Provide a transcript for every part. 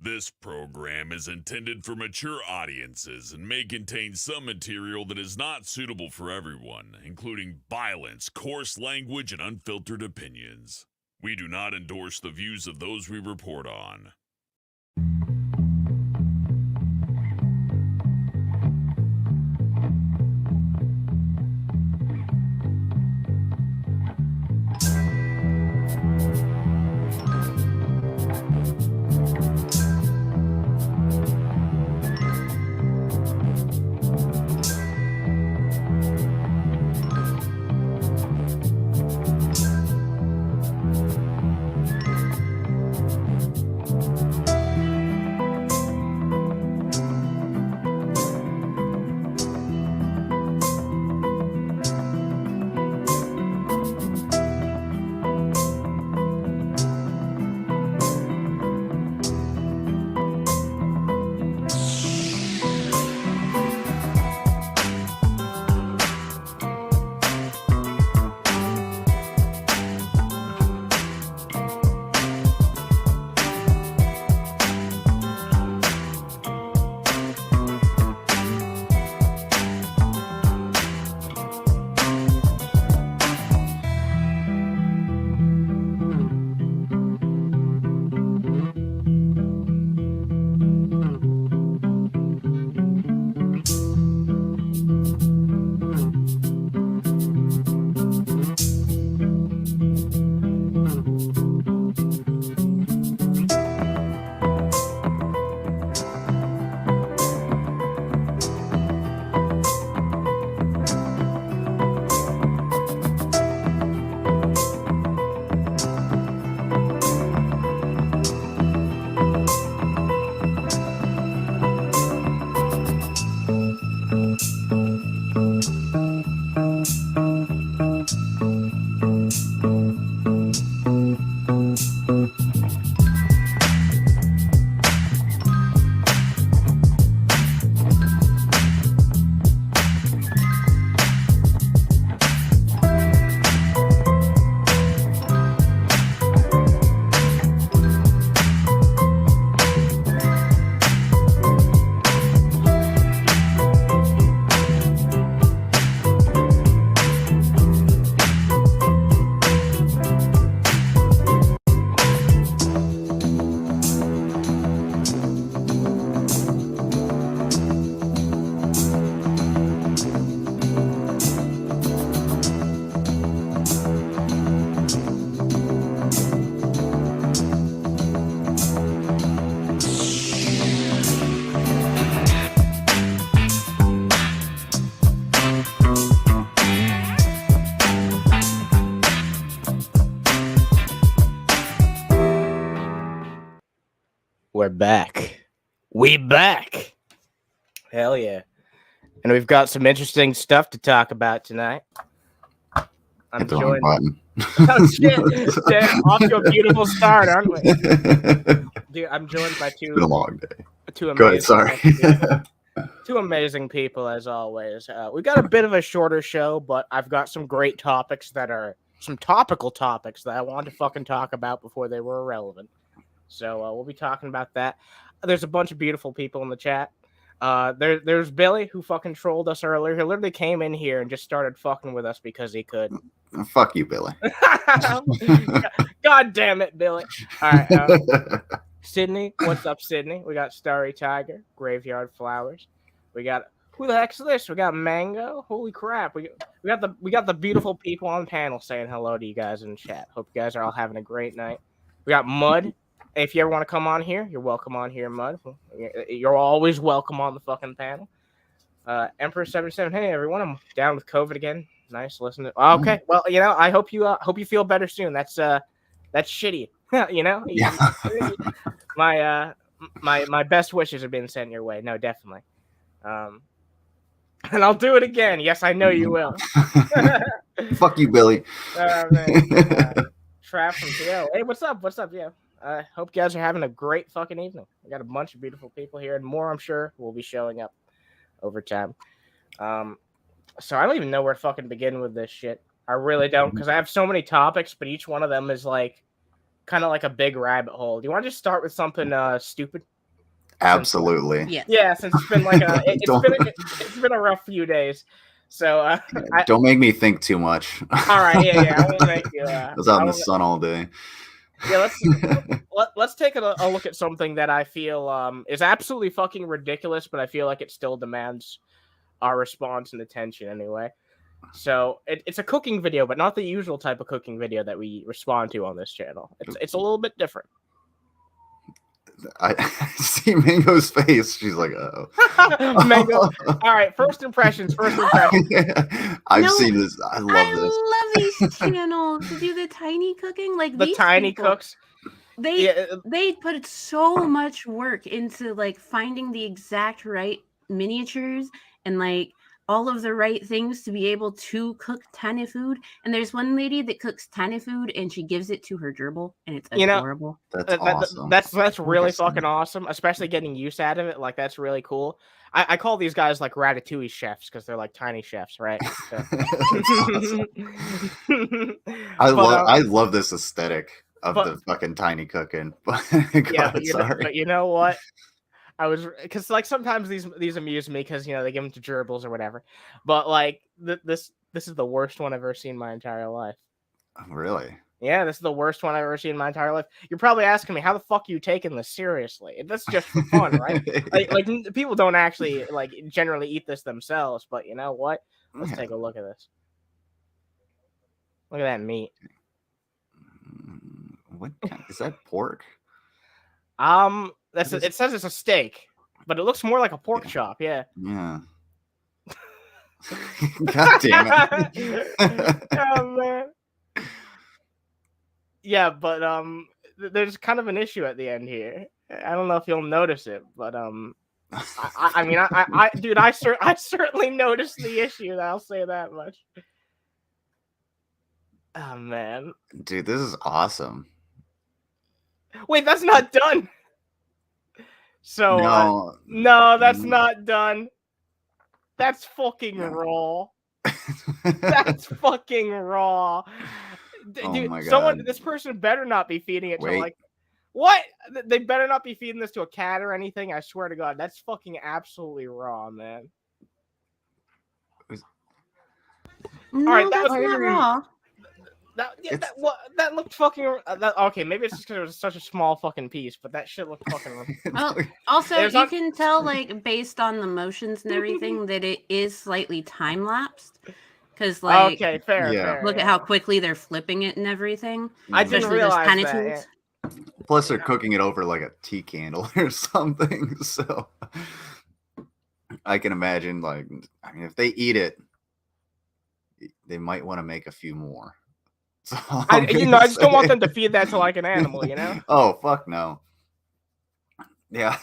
This program is intended for mature audiences and may contain some material that is not suitable for everyone, including violence, coarse language, and unfiltered opinions. We do not endorse the views of those we report on. We're back. We back. Hell yeah. And we've got some interesting stuff to talk about tonight. I'm joined. Oh shit. Damn, off to a beautiful start, aren't we? Dude, I'm joined by two. It's been a long day. Go ahead, sorry. Two amazing people as always. We've got a bit of a shorter show, but I've got some great topics that are some topical topics that I wanted to fucking talk about before they were irrelevant. So we'll be talking about that. There's a bunch of beautiful people in the chat. There's Billy, who fucking trolled us earlier. He literally came in here and just started fucking with us because he could. Fuck you, Billy. God damn it, Billy. All right. Sydney, what's up, Sydney? We got Starry Tiger, Graveyard Flowers. We got, who the heck's this? We got Mango. Holy crap. We got the beautiful people on the panel saying hello to you guys in the chat. Hope you guys are all having a great night. We got Mud. If you ever want to come on here, you're welcome on here, Mud. You're always welcome on the fucking panel. Emperor77, hey everyone, I'm down with COVID again. Nice, listen to. Okay, well, I hope you feel better soon. That's shitty. Yeah. My best wishes have been sent your way. No, definitely. And I'll do it again. Yes, I know you will. Fuck you, Billy. Trav from TL. Hey, what's up? What's up? Yeah. Hope you guys are having a great fucking evening. We got a bunch of beautiful people here, and more, I'm sure, will be showing up over time. So I don't even know where to fucking begin with this shit. I really don't, because I have so many topics, but each one of them is like kind of like a big rabbit hole. Do you want to just start with something stupid? Absolutely. Yeah. Since it's been like it's been a rough few days. So don't make me think too much. All right, yeah. I won't make you. I was out in the sun all day. Yeah, let's take a look at something that I feel is absolutely fucking ridiculous, but I feel like it still demands our response and attention anyway. So it's a cooking video, but not the usual type of cooking video that we respond to on this channel. It's a little bit different. I see Mango's face. She's like, oh. Mango. All right, first impressions. I've seen this. I love these channels to do the tiny cooking. Like the these tiny people, cooks. They put so much work into like finding the exact right miniatures and like all of the right things to be able to cook tiny food. And there's one lady that cooks tiny food and she gives it to her gerbil, and it's adorable. That's awesome. That's really fucking awesome, especially getting use out of it. Like that's really cool. I call these guys like ratatouille chefs because they're like tiny chefs, right? So. Awesome. I love this aesthetic of the fucking tiny cooking. But you know what? Because like sometimes these amuse me because they give them to gerbils or whatever, but like this is the worst one I've ever seen in my entire life. Really? Yeah, this is the worst one I've ever seen in my entire life. You're probably asking me how the fuck are you taking this seriously? That's just for fun, right? like people don't actually like generally eat this themselves, but you know what? Let's take a look at this. Look at that meat. What is that? Pork? It says it's a steak, but it looks more like a pork chop. Yeah. Yeah. God damn it. Oh man. Yeah, but there's kind of an issue at the end here. I don't know if you'll notice it, but I certainly noticed the issue. I'll say that much. Oh man. Dude, this is awesome. Wait, that's not done. So no, that's not done. That's fucking raw. That's fucking raw. Dude, my God. This person better not be feeding it to like what? They better not be feeding this to a cat or anything. I swear to God, that's fucking absolutely raw, man. No, all right, that's not raw. That looked fucking. Okay, maybe it's just because it was such a small fucking piece, but that shit looked fucking. Also, you can tell, like, based on the motions and everything, that it is slightly time lapsed. Because, like, okay, fair. Look at how quickly they're flipping it and everything. I didn't realize that. Yeah. Plus, they're cooking it over like a tea candle or something. So I can imagine, like, I mean, if they eat it, they might want to make a few more. I just don't want them to feed that to like an animal, Oh, fuck no. Yeah.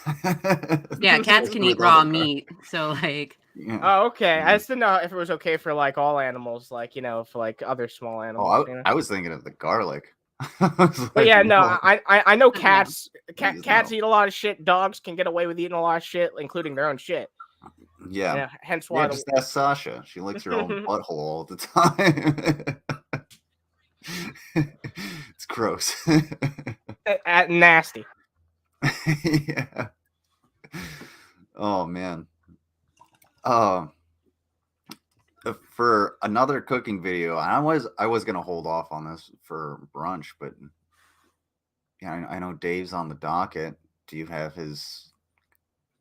Yeah, cats can eat raw meat, so like. Yeah. Oh, okay. I just didn't know if it was okay for like all animals, like for like other small animals. I was thinking of the garlic. But yeah, no, I know cats. Cats eat a lot of shit. Dogs can get away with eating a lot of shit, including their own shit. Yeah. Hence why. Just ask Sasha. She licks her own butthole all the time. It's gross. Nasty. Yeah. Oh man. For another cooking video, I was gonna hold off on this for brunch, but yeah, I know Dave's on the docket. Do you have his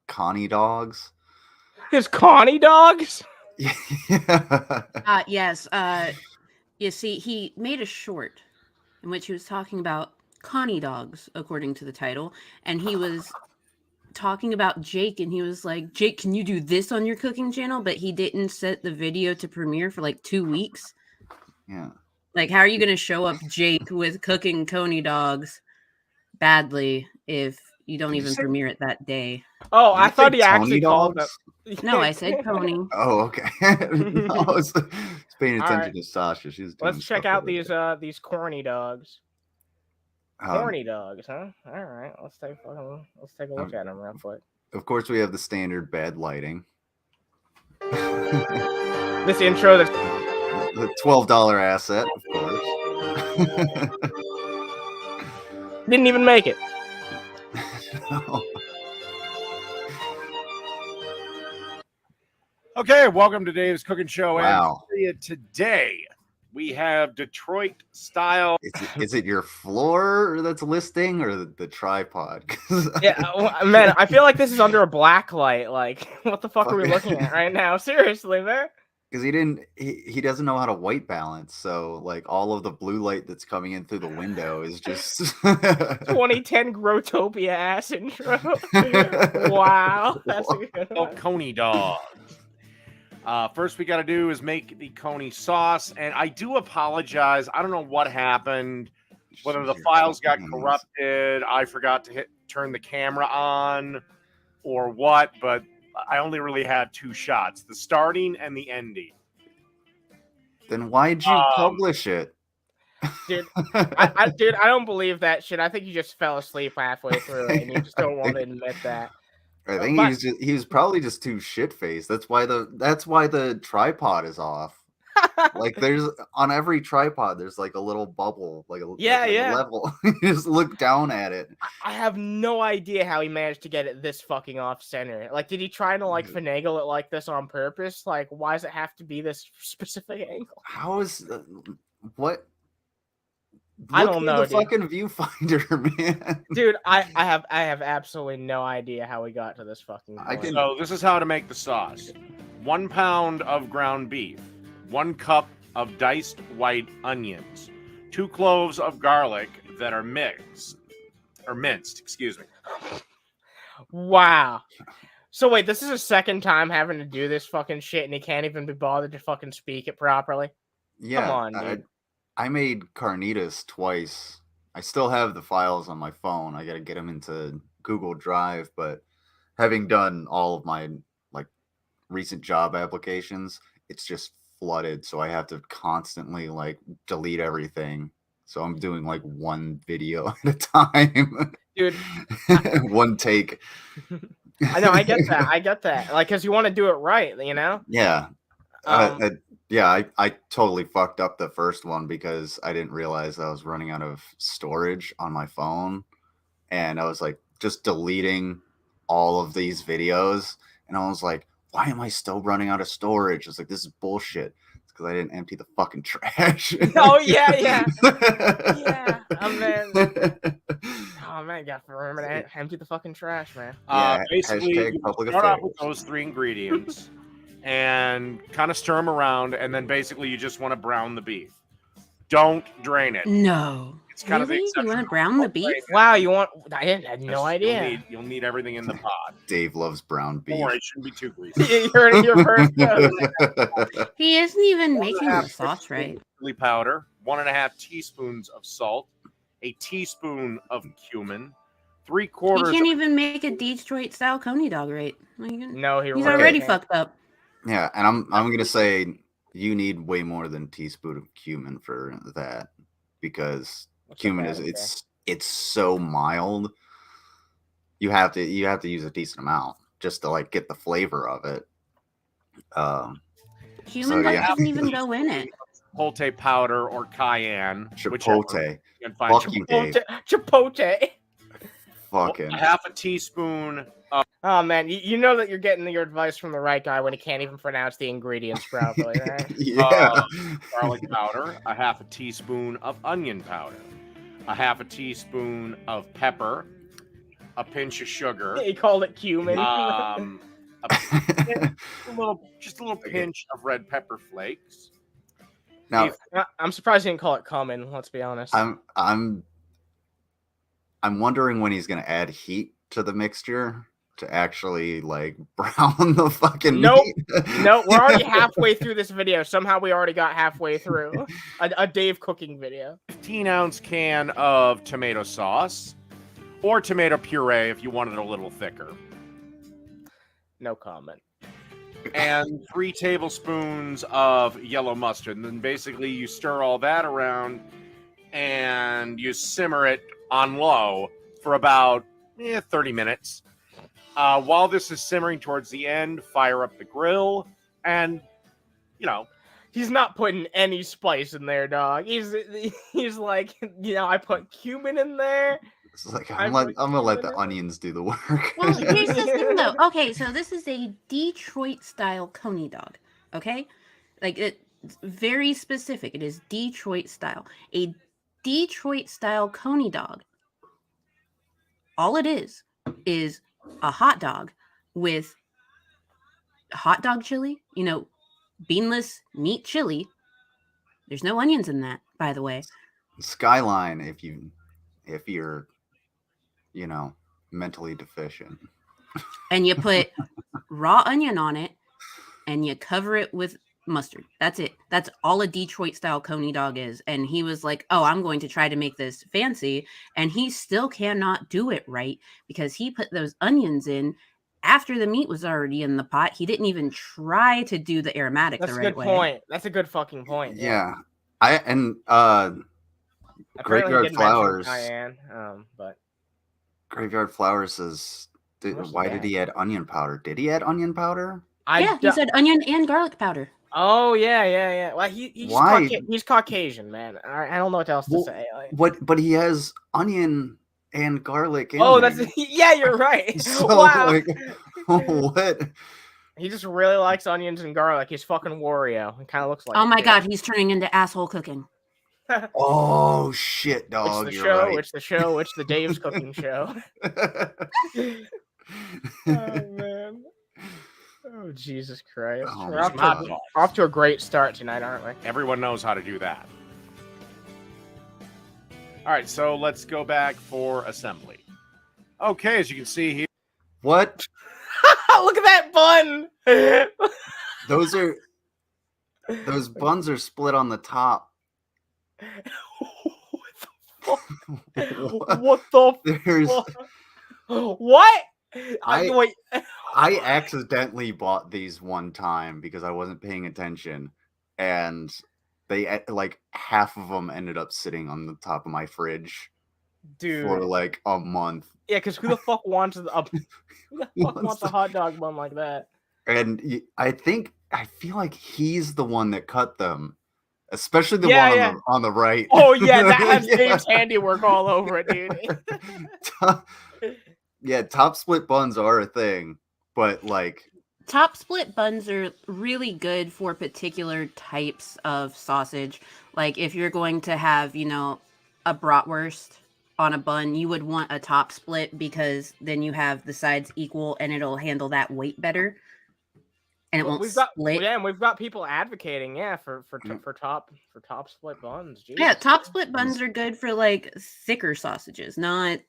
Coney dogs? His Coney dogs? Yeah. Yes. You see, he made a short in which he was talking about Coney dogs, according to the title, and he was talking about Jake, and he was like, Jake, can you do this on your cooking channel? But he didn't set the video to premiere for like 2 weeks. Yeah. Like, how are you going to show up Jake with cooking Coney dogs badly if you don't even premiere it that day? Oh, I thought he actually called it. No, I said Coney. Oh, okay. No, I was paying attention to Sasha. She's doing. Let's check out these corny dogs. Corny dogs, huh? All right, let's take a look at them real quick. Of course, we have the standard bad lighting. This intro, the $12 asset, of course. Didn't even make it. No. Okay, welcome to Dave's Cooking Show. Wow. And today we have Detroit style. Is it your floor that's listing or the tripod? 'Cause Yeah, man, I feel like this is under a black light. Like, what the fuck are we Fuck. looking at right now? Seriously, man. Because he doesn't know how to white balance, so like all of the blue light that's coming in through the window is just 2010 Grotopia ass intro. Wow, that's a good one. Coney dogs. First we got to do is make the Coney sauce, and I do apologize. I don't know what happened, whether the files got corrupted, I forgot to turn the camera on, or what, but I only really had 2 shots, the starting and the ending. Then why'd you publish it? Dude, I don't believe that shit. I think you just fell asleep halfway through it, and you just don't want to admit that. I think he was probably just too shit-faced. That's why the tripod is off. Like there's on every tripod there's like a little bubble, like a level. You just look down at it. I have no idea how he managed to get it this fucking off center. Like, did he try to like finagle it like this on purpose? Like, why does it have to be this specific angle? How is what? I don't know, the fucking viewfinder, man. Dude, I have absolutely no idea how we got to this fucking point. So this is how to make the sauce. 1 pound of ground beef, 1 cup of diced white onions, 2 cloves of garlic that are minced, excuse me. Wow. So wait, this is a second time having to do this fucking shit, and he can't even be bothered to fucking speak it properly? Yeah, come on, dude. I made carnitas twice. I still have the files on my phone. I gotta get them into Google Drive, but having done all of my like recent job applications, it's just flooded, so I have to constantly like delete everything. So I'm doing like 1 video at a time. Dude, 1 take. I know, I get that. Like, because you want to do it right, you know? Yeah. I totally fucked up the first one because I didn't realize I was running out of storage on my phone, and I was like just deleting all of these videos, and I was like, why am I still running out of storage? I was like, this is bullshit. It's because I didn't empty the fucking trash. Oh yeah. Yeah. Oh man, got to remember to empty the fucking trash, man. Basically, you public start off affairs. with those 3 ingredients and kind of stir them around, and then basically you just want to brown the beef. Don't drain it. No. It's kind of Really? You want to brown the beef? Wow, I had no idea. You'll need everything in the pot. Dave loves brown beef. Or it shouldn't be too greasy. You heard it here first. He isn't even making the sauce right. Chili powder, 1.5 teaspoons of salt, a teaspoon of cumin, 3/4. He can't even make a Detroit style Coney dog right. No, he's already fucked up. Yeah, and I'm gonna say you need way more than a teaspoon of cumin for that, because cumin is it's so mild. You have to use a decent amount just to like get the flavor of it. Cumin doesn't even go in it. Chipotle powder or cayenne. Chipotle. Fuck you, Dave. Chipotle. Fucking 1/2 teaspoon of Oh man, you know that you're getting your advice from the right guy when he can't even pronounce the ingredients properly, right? Garlic powder, 1/2 teaspoon of onion powder, 1/2 teaspoon of pepper, a pinch of sugar. He called it cumin. Just a little pinch of red pepper flakes. Now, I'm surprised he didn't call it cumin. Let's be honest. I'm wondering when he's gonna add heat to the mixture to actually like brown the fucking meat. Nope, we're already halfway through this video. Somehow we already got halfway through a Dave cooking video. 15-ounce can of tomato sauce or tomato puree if you want it a little thicker. No comment. And 3 tablespoons of yellow mustard. And then basically you stir all that around and you simmer it on low for about 30 minutes. While this is simmering towards the end, fire up the grill and, he's not putting any spice in there, dog. He's like, I put cumin in there. It's like I'm gonna let the onions do the work. Well, here's the thing, though. Okay, so this is a Detroit-style Coney dog. Okay, like it's very specific. It is Detroit style. A Detroit style Coney dog. All it is a hot dog with hot dog chili. You know, beanless meat chili. There's no onions in that, by the way. Skyline, if you're, mentally deficient. And you put raw onion on it, and you cover it with mustard. That's it. That's all a Detroit style Coney dog is. And he was like, "Oh, I'm going to try to make this fancy," and he still cannot do it right because he put those onions in after the meat was already in the pot. He didn't even try to do the aromatic the right way. That's a good point. That's a good fucking point. Yeah. Graveyard Flowers. But Graveyard Flowers says, why did he add onion powder? Did he add onion powder? He said onion and garlic powder. Oh yeah. Well, he's Caucasian, man. I don't know what else to say. But he has onion and garlic. Yeah, you're right. So, wow. What? He just really likes onions and garlic. He's fucking Wario. It kind of looks like. Oh my god, he's turning into asshole cooking. Oh shit, dog! It's the Dave's cooking show. Oh man. Oh Jesus Christ! Oh, We're off to a great start tonight, aren't we? Everyone knows how to do that. All right, so let's go back for assembly. Okay, as you can see here. What? Look at that bun! Those buns are split on the top. What the fuck? What? Wait. I accidentally bought these one time because I wasn't paying attention, and they like half of them ended up sitting on the top of my fridge, dude, for like a month. Yeah, because who the fuck wants a hot dog bun like that? And I feel like he's the one that cut them, especially the one on the right. Oh yeah, that has Dave's handiwork all over it, dude. Yeah, top split buns are a thing, but like top split buns are really good for particular types of sausage. Like if you're going to have, a bratwurst on a bun, you would want a top split because then you have the sides equal and it'll handle that weight better. And it won't split. And we've got people advocating, for top split buns. Jesus. Yeah, top split buns are good for like thicker sausages, not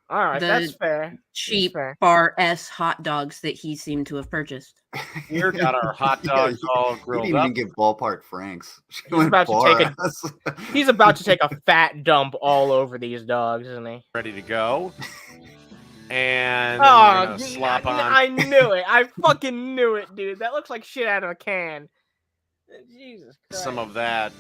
all right. That's fair. Cheap bar S hot dogs that he seemed to have purchased. Here got our hot dogs all grilled didn't up. even get ballpark Franks. He's about to take a fat dump all over these dogs, isn't he? Ready to go. And we're gonna slop on. I knew it. I fucking knew it, dude. That looks like shit out of a can. Jesus Christ. Some of that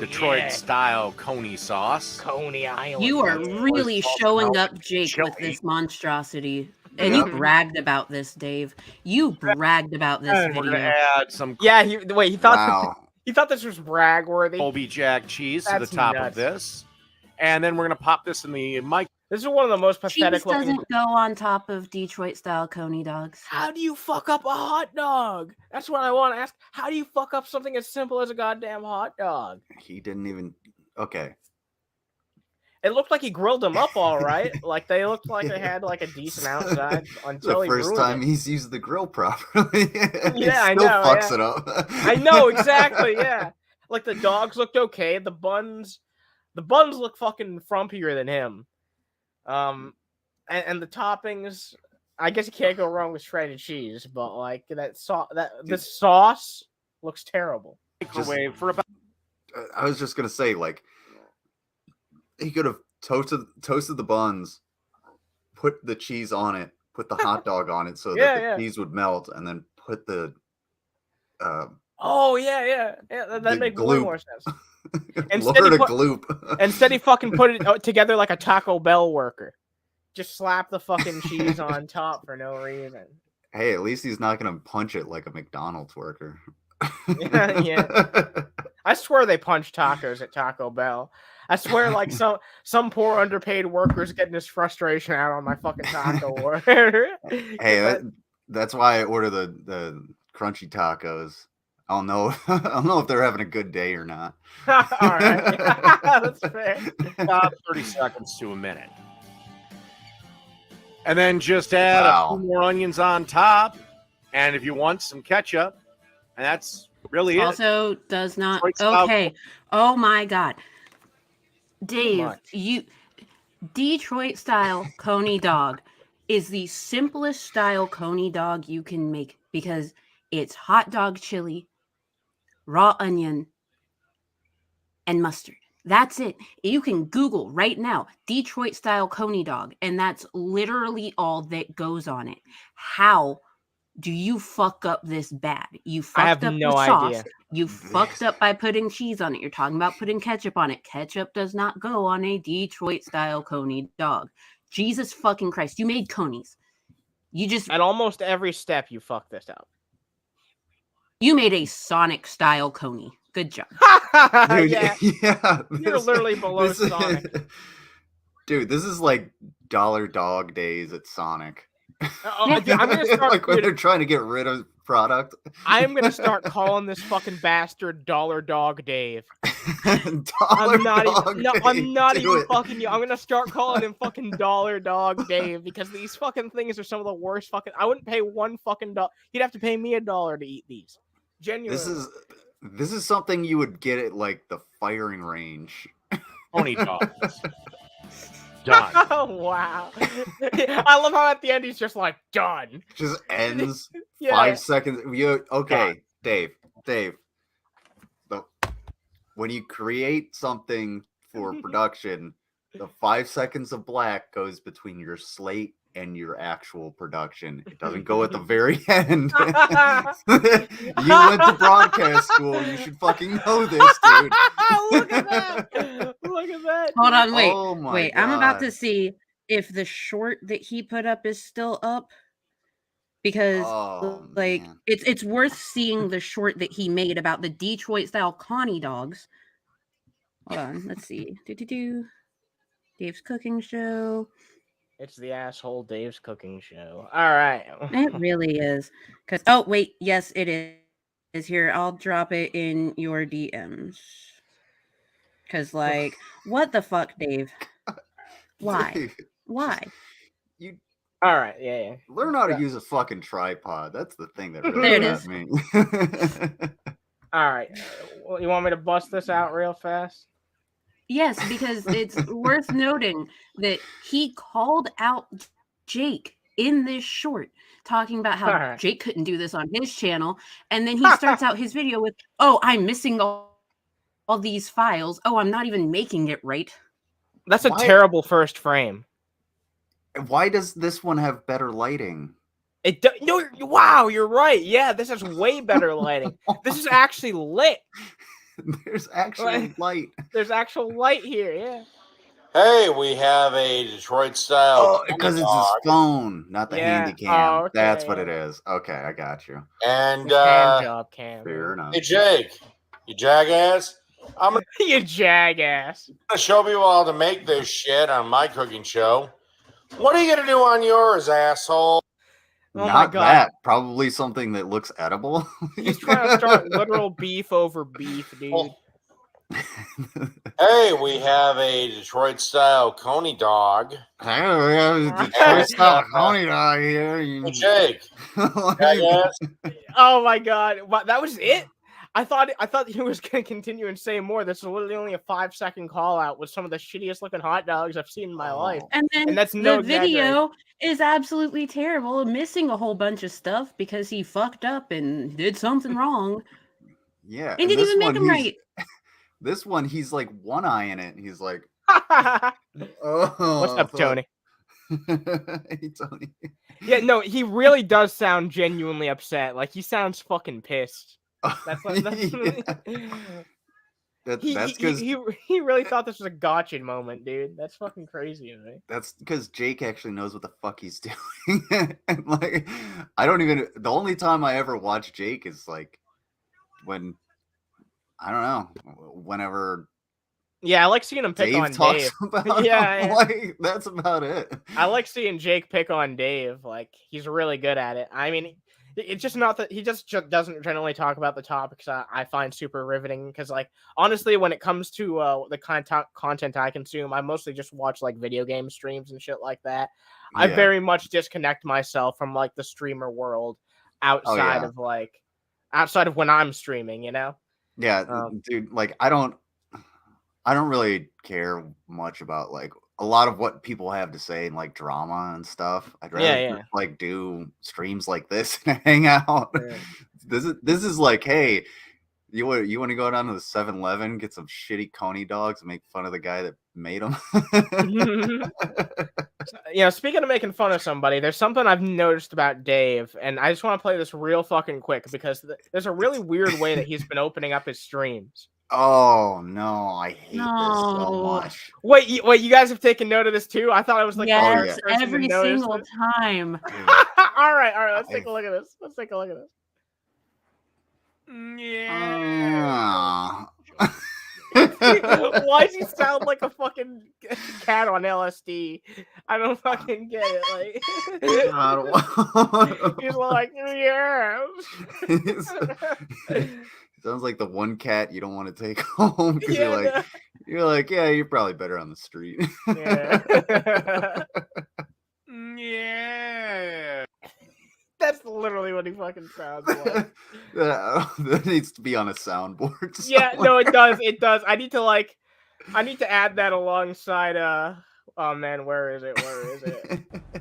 Detroit style Coney sauce. Coney Island. You are really showing up Jake with this monstrosity. And you bragged about this, Dave. You bragged about this video. We're gonna add some. Yeah, he thought this was brag worthy. Colby Jack cheese to the top of this, and then we're gonna pop this in the mic. This is one of the most pathetic cheese doesn't go on top of Detroit style Coney dogs. How do you fuck up a hot dog? That's what I want to ask. How do you fuck up something as simple as a goddamn hot dog? He didn't even. Okay. It looked like he grilled them up all right. Like they looked like they had like a decent outside until the first time he's used the grill properly. Yeah, I know. Fucks it up. I know exactly. Yeah, like the dogs looked okay. The buns look fucking frumpier than him. And the toppings. I guess you can't go wrong with shredded cheese, but like this sauce looks terrible. Microwave for about. I was just gonna say, like, he could have toasted the buns, put the cheese on it, put the hot dog on it so that the cheese would melt, and then put the that makes way more sense. Gloop. Instead he fucking put it together like a Taco Bell worker. Just slap the fucking cheese on top for no reason. Hey, at least he's not gonna punch it like a McDonald's worker. Yeah. I swear they punch tacos at Taco Bell. I swear, like some poor underpaid worker's getting his frustration out on my fucking taco order. Hey, that's why I order the crunchy tacos. I don't know. I don't know if they're having a good day or not. All right, that's fair. About 30 seconds to a minute. And then just add a few more onions on top. And if you want some ketchup, and that's really it. Also does not. Okay. Oh my God. Dave, Detroit style Coney dog is the simplest style Coney dog you can make because it's hot dog chili, raw onion, and mustard. That's it. You can Google right now Detroit style Coney dog, and that's literally all that goes on it. How do you fuck up this bad? You fucked up the sauce. You fucked up by putting cheese on it. You're talking about putting ketchup on it. Ketchup does not go on a Detroit style Coney dog. Jesus fucking Christ. You made Coneys. You just At almost every step you fucked this up. You made a Sonic style Coney. Good job. Dude, yeah. You're literally below this Sonic. Dude, this is like dollar dog days at Sonic. I'm gonna start like when they're trying to get rid of product. I'm gonna start calling this fucking bastard Dollar Dog Dave. I'm not even fucking you. I'm gonna start calling him fucking Dollar Dog Dave because these fucking things are some of the worst fucking. I wouldn't pay $1 fucking. He'd have to pay me $1 to eat these. Genuinely. This is something you would get at like the firing range. Coney dogs. Done. Oh wow! I love how at the end he's just like done. Just ends 5 Yeah. seconds. Okay, Dave. When you create something for production, the 5 seconds of black goes between your slate and your actual production. It doesn't go at the very end. You went to broadcast school. You should fucking know this, dude. Look at that! Look at that! Hold on, wait. Oh my wait, God. I'm about to see if the short that he put up is still up. Because man. it's worth seeing the short that he made about the Detroit style Coney dogs. Hold on, let's see. Dave's cooking show. It's the asshole Dave's cooking show. All right. It really is. Wait, yes, it is here. I'll drop it in your DMs. Because, what the fuck, Dave? Why? Dave, Why? All right. Yeah. Learn how to use a fucking tripod. That's the thing that There really it got is. me. All right. Well, you want me to bust this out real fast? Yes, because it's worth noting that he called out Jake in this short, talking about how Jake couldn't do this on his channel. And then he starts out his video with, oh, I'm missing all these files. Oh, I'm not even making it right. That's a terrible first frame. Why does this one have better lighting? No, wow, you're right. Yeah, this has way better lighting. This is actually lit. There's actual light. There's actual light here, yeah. Hey, we have a Detroit style. Oh, because it's his phone, not the handy cam. Oh, okay, that's what it is. Okay, I got you. And hand job cam. Fair enough. Hey Jake, you jackass. You jackass. gonna show people how to make this shit on my cooking show. What are you gonna do on yours, asshole? Oh Not that. Probably something that looks edible. He's trying to start literal beef over beef, dude. Hey, we have a Detroit style Coney dog. Hey, we have a Detroit style Coney dog here. Hey, Jake. Jackass. Oh my god. That was it? I thought he was gonna continue and say more. This is literally only a 5-second call out with some of the shittiest looking hot dogs I've seen in my life. And then that's no the video is absolutely terrible, missing a whole bunch of stuff because he fucked up and did something wrong. Yeah. And didn't even make him right. This one, he's like one-eyeing it. He's like, oh. What's up, Tony? Hey, Tony. Yeah, no, he really does sound genuinely upset. Like, he sounds fucking pissed. That's because he really thought this was a gotcha moment, dude. That's fucking crazy to me. That's because Jake actually knows what the fuck he's doing. And like, I don't even. The only time I ever watch Jake is like when I don't know. Whenever Yeah, I like seeing him pick Dave on talks Dave. about Yeah, him. yeah. Like, that's about it. I like seeing Jake pick on Dave. Like, he's really good at it. I mean, it's just not that he just doesn't generally talk about the topics I find super riveting. Because, like, honestly, when it comes to the content I consume, I mostly just watch like video game streams and shit like that. I Yeah. very much disconnect myself from like the streamer world outside yeah. of outside of when I'm streaming. You know? Yeah, dude. Like, I don't really care much about like a lot of what people have to say and like drama and stuff. I'd rather Yeah, just, like do streams like this and hang out. Yeah. This is like, hey, you want to go down to the 7-Eleven, get some shitty Coney dogs, and make fun of the guy that made them. You know, speaking of making fun of somebody, there's something I've noticed about Dave, and I just want to play this real fucking quick because there's a really weird way that he's been opening up his streams. Oh no, I hate this so No. much. Wait, you guys have taken note of this too? I thought I was like the Yes, first person to every notice single this. time. all right, let's take a look at this. Let's take a look at this. Why does he sound like a fucking cat on LSD? I don't fucking get it. Like, he's like, yeah. Sounds like the one cat you don't want to take home because Yeah, you're like, yeah, you're probably better on the street. Yeah. That's literally what he fucking sounds like. That needs to be on a soundboard. Yeah, somewhere. no, it does. It does. I need to add that alongside oh man, where is it?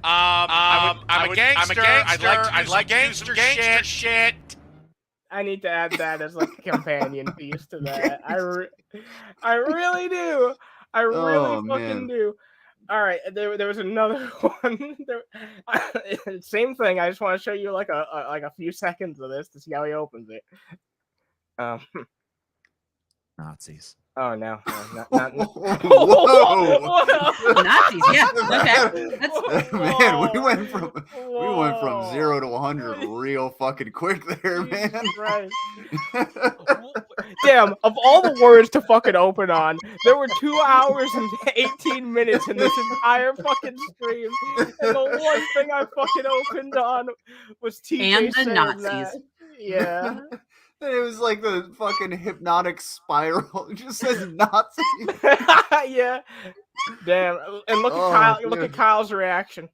I'm a gangster. I'd like gangster shit. I need to add that as like a companion piece to that. I really do. I really fucking do. All right, there was another one. Same thing. I just want to show you like a few seconds of this to see how he opens it. Nazis. Oh no, not Whoa. Nazis, yeah. Okay. Man, we went from 0 to 100 real fucking quick there, man. Right. Damn, of all the words to fucking open on, there were 2 hours and 18 minutes in this entire fucking stream, and the one thing I fucking opened on was TJ And the saying Nazis. that. Yeah. It was like the fucking hypnotic spiral. It just says Nazi. Yeah. Damn. And look at Kyle. Look at Kyle's reaction.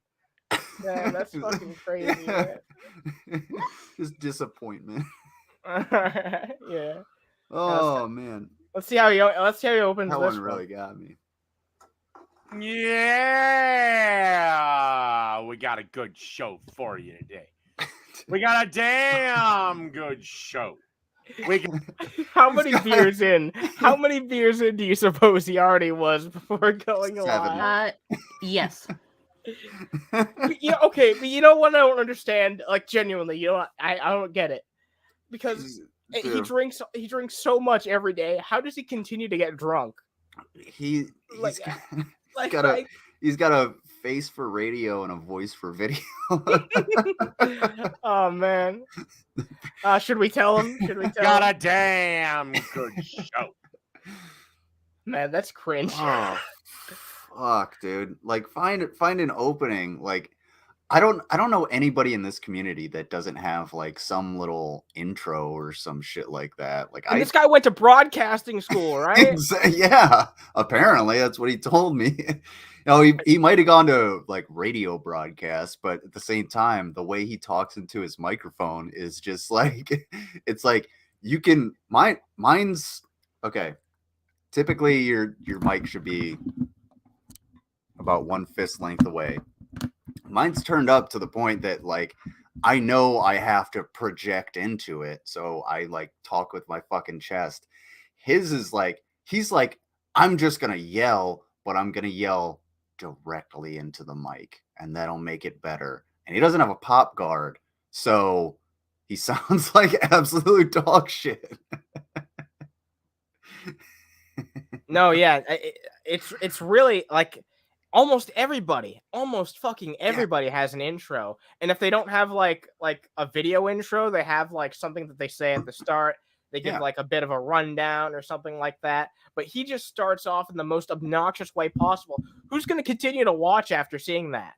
Damn, that's fucking crazy. Man. Just disappointment. Yeah. Oh man. Let's see how he opens That this one really got me. Yeah, we got a good show for you today. We got a damn good show. How many beers in? How many beers in do you suppose he already was before going 7. live? Yes. Yeah, okay, but you know what I don't understand? Like genuinely, you know what? I don't get it. Because he drinks so much every day. How does he continue to get drunk? He's got a face for radio and a voice for video. Oh man. Should we tell him? Got a damn good show. Man, that's cringe. Oh, fuck, dude. Like find an opening. Like I don't know anybody in this community that doesn't have like some little intro or some shit like that. Like this guy went to broadcasting school, right? Yeah, apparently that's what he told me. He might have gone to like radio broadcast, but at the same time, the way he talks into his microphone is just like it's like you can mine's okay. Typically your mic should be about 1 fist length away. Mine's turned up to the point that like I know I have to project into it, so I like talk with my fucking chest. His is like he's like I'm just gonna yell, but I'm gonna yell directly into the mic, and that'll make it better. And he doesn't have a pop guard, so he sounds like absolute dog shit. No, yeah, it's really like almost fucking everybody has an intro, and if they don't have like a video intro, they have like something that they say at the start. They give Yeah. like a bit of a rundown or something like that. But he just starts off in the most obnoxious way possible. Who's going to continue to watch after seeing that?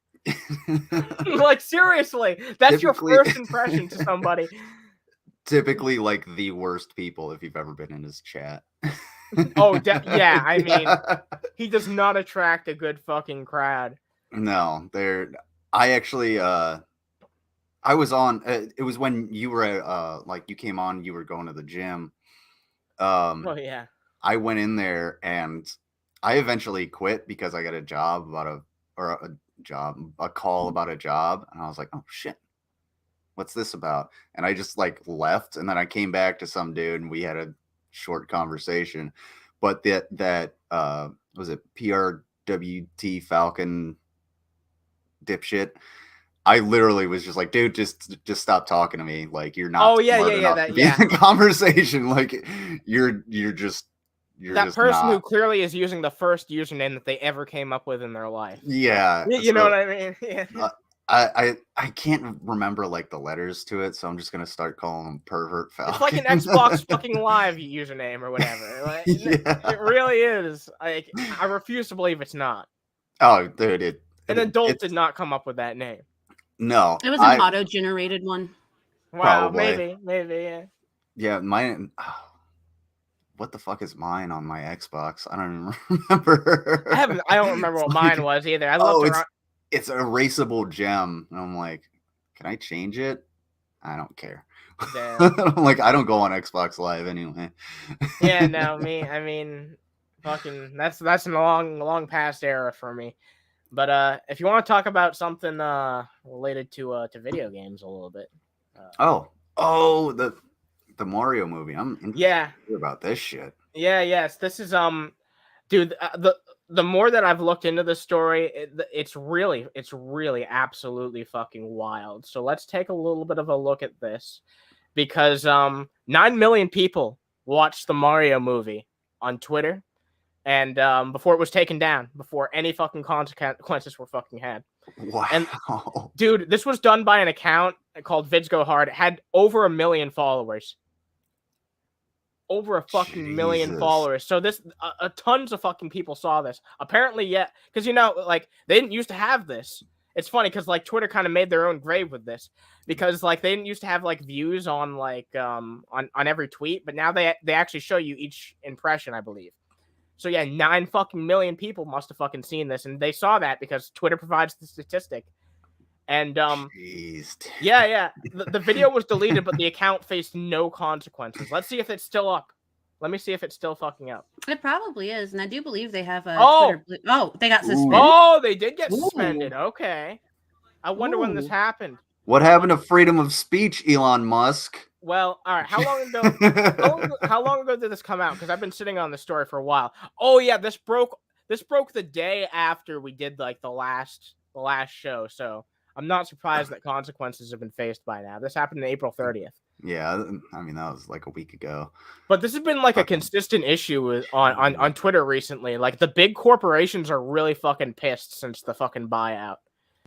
Like, seriously, that's Typically- your first impression to somebody. Typically, like the worst people if you've ever been in his chat. Oh, yeah. I mean, he does not attract a good fucking crowd. No, I actually, I was on. It was when you were like you came on. You were going to the gym. Oh yeah. I went in there and I eventually quit because I got a job a call about a job, and I was like, oh shit, what's this about? And I just like left, and then I came back to some dude and we had a short conversation. But that was it PRWT Falcon dipshit. I literally was just like, dude, just stop talking to me. Like, you're not. Oh yeah, smart yeah, enough that, to be yeah. in a conversation. Like, you're just That just person who not. clearly is using the first username that they ever came up with in their life. Yeah, You know so what I mean? Yeah. I can't remember like the letters to it, so I'm just gonna start calling them Pervert Falcon. It's like an Xbox fucking Live username or whatever. Like, Yeah. It really is. Like, I refuse to believe it's not. Oh, dude, An adult did not come up with that name. No, It was an auto-generated one. Wow, Probably. maybe, yeah. Yeah, mine. What the fuck is mine on my Xbox? I don't even remember. I don't remember what mine was either. I looked around. It's a erasable gem. And I'm like, can I change it? I don't care. Damn. I'm like, I don't go on Xbox Live anyway. Yeah, no, I mean, fucking, that's a long past era for me. But if you want to talk about something related to video games a little bit. The Mario movie. I'm yeah about this shit. Yes, this is dude, the more that I've looked into the story, it's really absolutely fucking wild. So let's take a little bit of a look at this, because 9 million people watched the Mario movie on Twitter, and before it was taken down, before any fucking consequences were fucking had. Wow. And dude, this was done by an account called Vids Go Hard. It had over 1 million followers. Over a fucking million followers. So this tons of fucking people saw this. Apparently, yeah, because like they didn't used to have this. It's funny because like Twitter kind of made their own grave with this, because like they didn't used to have like views on like on every tweet, but now they actually show you each impression, I believe. So yeah, 9 fucking million people must have fucking seen this, and they saw that because Twitter provides the statistic. And yeah, the video was deleted, but the account faced no consequences. Let's see if it's still up. Let me see if it's still fucking up. It probably is, and I do believe they have a Twitter. They got suspended. Oh, they did get suspended. Okay, I wonder when this happened. What happened to freedom of speech, Elon Musk? Well, all right. How long ago did this come out? Because I've been sitting on the story for a while. Oh yeah, this broke the day after we did like the last show. So I'm not surprised that consequences have been faced by now. This happened on April 30th. Yeah, I mean, that was like a week ago. But this has been like a consistent issue on Twitter recently. Like the big corporations are really fucking pissed since the fucking buyout.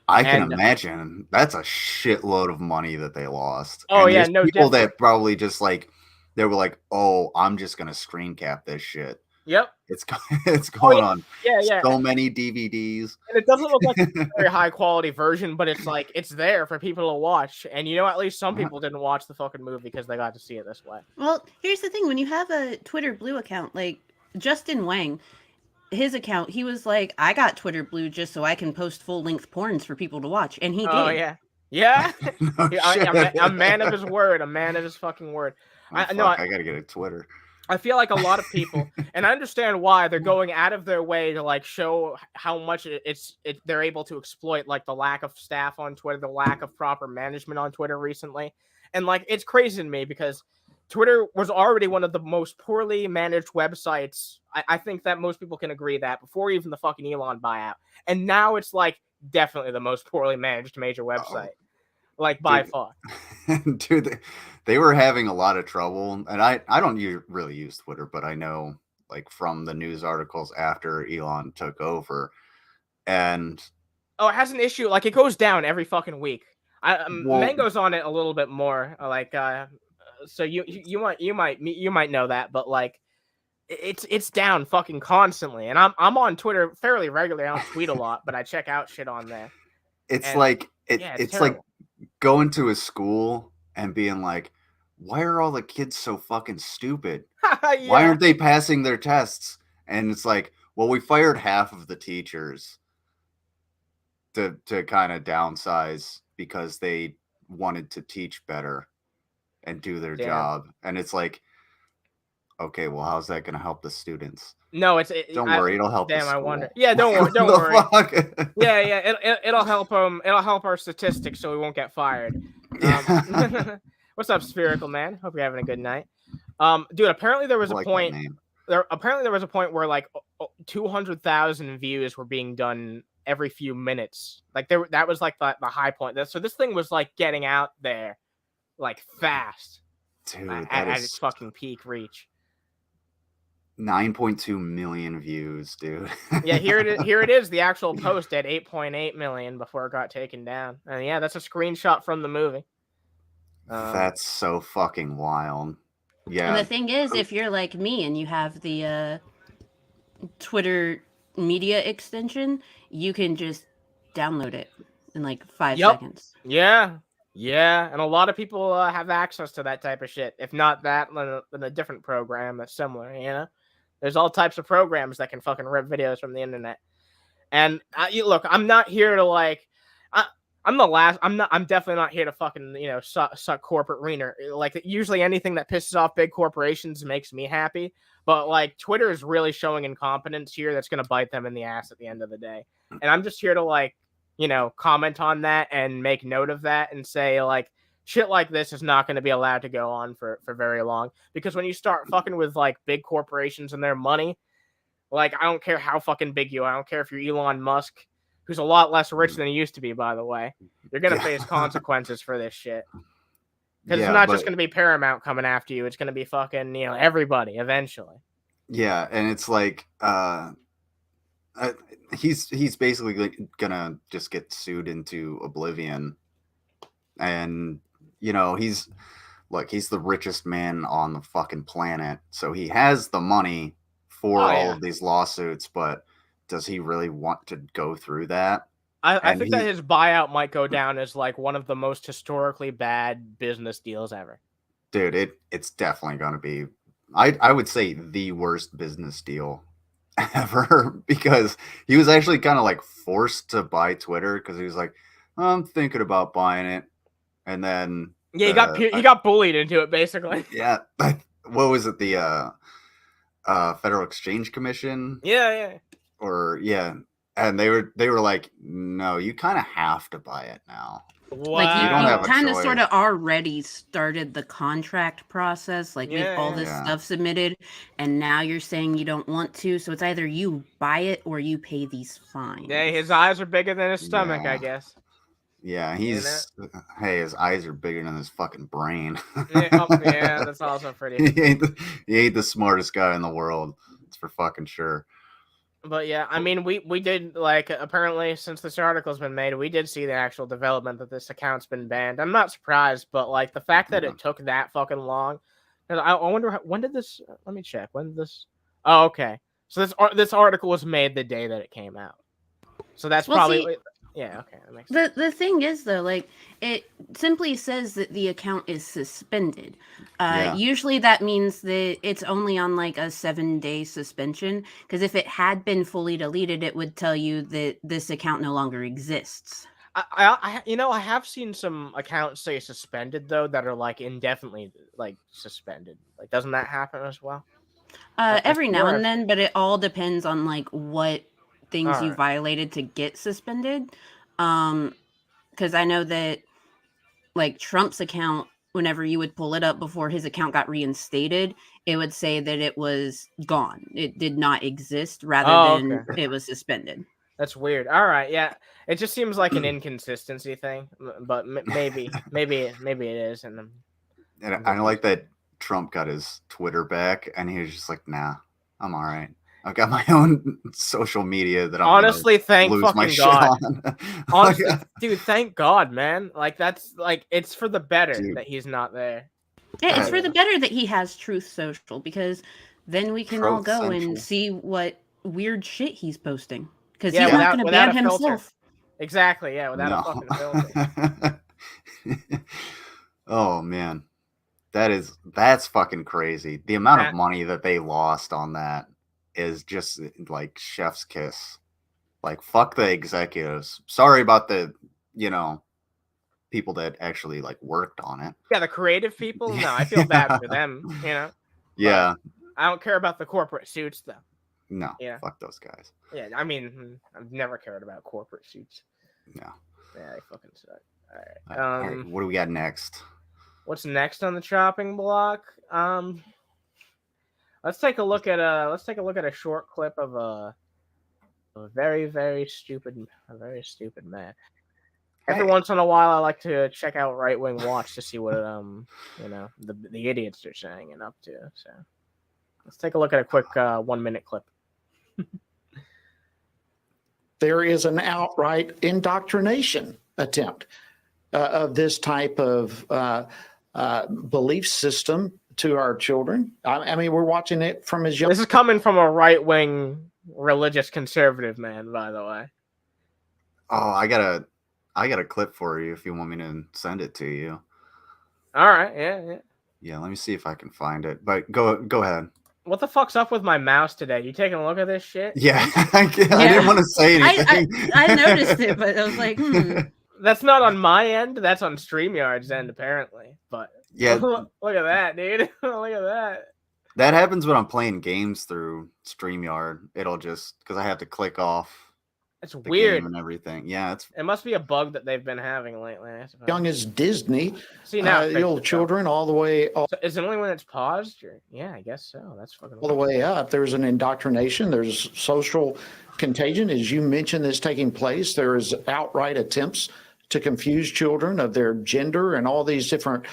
I can imagine that's a shitload of money that they lost. Oh, and yeah, no people different. that probably just like, they were like, oh, I'm just going to screen cap this shit. Yep. It's going on. Yeah. So many DVDs. And it doesn't look like a very high quality version, but it's like it's there for people to watch. And at least some people didn't watch the fucking movie because they got to see it this way. Well, here's the thing: when you have a Twitter Blue account, like Justin Wang, his account, he was like, "I got Twitter Blue just so I can post full-length porns for people to watch," and he did. Oh yeah. No shit. A man of his word. A man of his fucking word. I gotta get a Twitter. I feel like a lot of people, and I understand why they're going out of their way to like show how much they're able to exploit, like the lack of staff on Twitter, the lack of proper management on Twitter recently. And like, it's crazy to me because Twitter was already one of the most poorly managed websites. I think that most people can agree that before even the fucking Elon buyout. And now it's like definitely the most poorly managed major website. Like by far. Dude, they were having a lot of trouble. And I don't really use Twitter, but I know like from the news articles after Elon took over. And it has an issue. Like it goes down every fucking week. Mango's on it a little bit more. Like so you might know that, but like it's down fucking constantly, and I'm on Twitter fairly regularly. I don't tweet a lot, but I check out shit on there. It's And, like yeah, it's like going to a school and being like, why are all the kids so fucking stupid? Yeah. Why aren't they passing their tests? And it's like, well, we fired half of the teachers to kind of downsize because they wanted to teach better and do their job. And it's like, okay, well, how's that going to help the students? No, Don't worry, it'll help. Damn, the I school. wonder. Yeah, don't worry. Fuck? It'll help them. It'll help our statistics, so we won't get fired. What's up, Spherical Man? Hope you're having a good night. Dude, apparently there was a point. Apparently there was a point where like 200,000 views were being done every few minutes. Like that was like the high point. So this thing was like getting out there, like fast. Dude, at its fucking peak reach. 9.2 million views, dude. Yeah, here it is. The actual post at 8.8 million before it got taken down. And yeah, that's a screenshot from the movie. That's so fucking wild. Yeah. And the thing is, if you're like me and you have the Twitter media extension, you can just download it in like 5 seconds. Yeah. And a lot of people have access to that type of shit. If not that, then a different program that's similar, you know? There's all types of programs that can fucking rip videos from the internet. And look, I'm not here to like... I'm definitely not here to fucking, you know, suck corporate wiener. Like, usually anything that pisses off big corporations makes me happy. But, like, Twitter is really showing incompetence here that's going to bite them in the ass at the end of the day. And I'm just here to, like, you know, comment on that and make note of that and say, like, shit like this is not going to be allowed to go on for very long. Because when you start fucking with, like, big corporations and their money, like, I don't care how fucking big you are. I don't care if you're Elon Musk, who's a lot less rich than he used to be, by the way. You're going to face consequences for this shit. Because it's not just going to be Paramount coming after you. It's going to be fucking, you know, everybody eventually. Yeah, and it's like, he's basically going to just get sued into oblivion. And, you know, he's the richest man on the fucking planet. So he has the money for all of these lawsuits, but does he really want to go through that? I think that his buyout might go down as like one of the most historically bad business deals ever. Dude, it's definitely going to be, I would say, the worst business deal ever, because he was actually kind of like forced to buy Twitter because he was like, I'm thinking about buying it. And then he got bullied into it, basically. Yeah. What was it? The Federal Exchange Commission? Yeah. And they were like, no, you kind of have to buy it now. Wow. Like you kind of sort of already started the contract process, like with all this stuff submitted, and now you're saying you don't want to. So it's either you buy it or you pay these fines. Yeah, his eyes are bigger than his stomach, I guess. Yeah, his eyes are bigger than his fucking brain. Yeah, that's also pretty. He ain't the smartest guy in the world. It's for fucking sure. But yeah, I mean, we did, like, apparently since this article's been made, we did see the actual development that this account's been banned. I'm not surprised, but like the fact that it took that fucking long. I wonder when did this? Let me check. When did this? Oh, okay. So this article was made the day that it came out. So that's probably. Yeah, okay, that makes sense. The thing is, though, like, it simply says that the account is suspended. Usually that means that it's only on, like, a 7-day suspension, because if it had been fully deleted, it would tell you that this account no longer exists. I have seen some accounts say suspended, though, that are, like, indefinitely, like, suspended. Like, doesn't that happen as well? Every now and then, but it all depends on, like, what things you violated to get suspended. Because I know that, like, Trump's account, whenever you would pull it up before his account got reinstated, it would say that it was gone. It did not exist, rather than it was suspended. That's weird. All right, yeah. It just seems like an inconsistency thing, but maybe it is. And I like that Trump got his Twitter back, and he was just like, nah, I'm all right. I've got my own social media that I'm honestly, thank lose fucking my shit God. on. Honestly, dude, thank God, man. Like, that's like, it's for the better that he's not there. Yeah, it's for the better that he has Truth Social, because then we can all go and see what weird shit he's posting. Because he's not going to ban himself. Exactly, yeah, without a fucking filter. Oh man, that's fucking crazy. The amount of money that they lost on that is just like chef's kiss. Like, fuck the executives. Sorry about the, people that actually like worked on it. Yeah, the creative people. No, I feel bad for them. Yeah. But I don't care about the corporate suits though. No. Yeah. Fuck those guys. Yeah, I mean, I've never cared about corporate suits. No. Yeah, they fucking suck. All right. All right. What do we got next? What's next on the chopping block? Let's take a look at a short clip of a very, very stupid man. Every once in a while, I like to check out Right Wing Watch to see what the idiots are saying and up to. So let's take a look at a quick 1 minute clip. There is an outright indoctrination attempt of this type of belief system to our children. I mean, we're watching it from as young. This is coming from a right wing religious conservative man, by the way. Oh, I got a clip for you if you want me to send it to you. All right, yeah. Yeah, let me see if I can find it. But go ahead. What the fuck's up with my mouse today? You taking a look at this shit? Yeah, I didn't want to say anything. I noticed it, but I was like, That's not on my end. That's on StreamYard's end, apparently. But yeah, look at that, dude. Look at that. That happens when I'm playing games through StreamYard. It'll just because I have to click off. It's weird and everything. Yeah, it must be a bug that they've been having lately. I suppose. Young as Disney. See now, the old children all the way. So is it only when it's paused? Or... Yeah, I guess so. That's fucking all the way up. There's an indoctrination. There's social contagion, as you mentioned, that's taking place. There is outright attempts to confuse children of their gender and all these different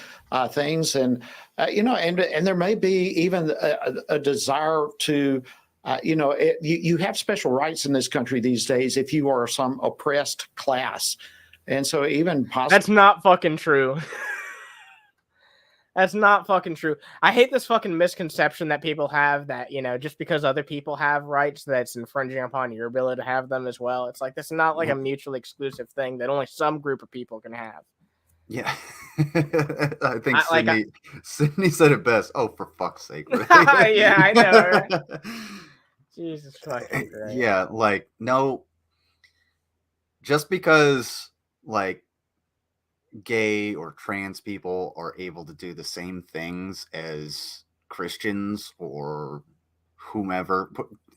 things, and and there may be even a desire to. You have special rights in this country these days if you are some oppressed class. And so even possibly... That's not fucking true. That's not fucking true. I hate this fucking misconception that people have that, just because other people have rights, that's infringing upon your ability to have them as well. It's like, this is not like a mutually exclusive thing that only some group of people can have. Yeah. I think Sydney said it best. Oh, for fuck's sake. Yeah, I know, right? Jesus fucking Christ. Yeah, like, no, just because, like, gay or trans people are able to do the same things as Christians or whomever,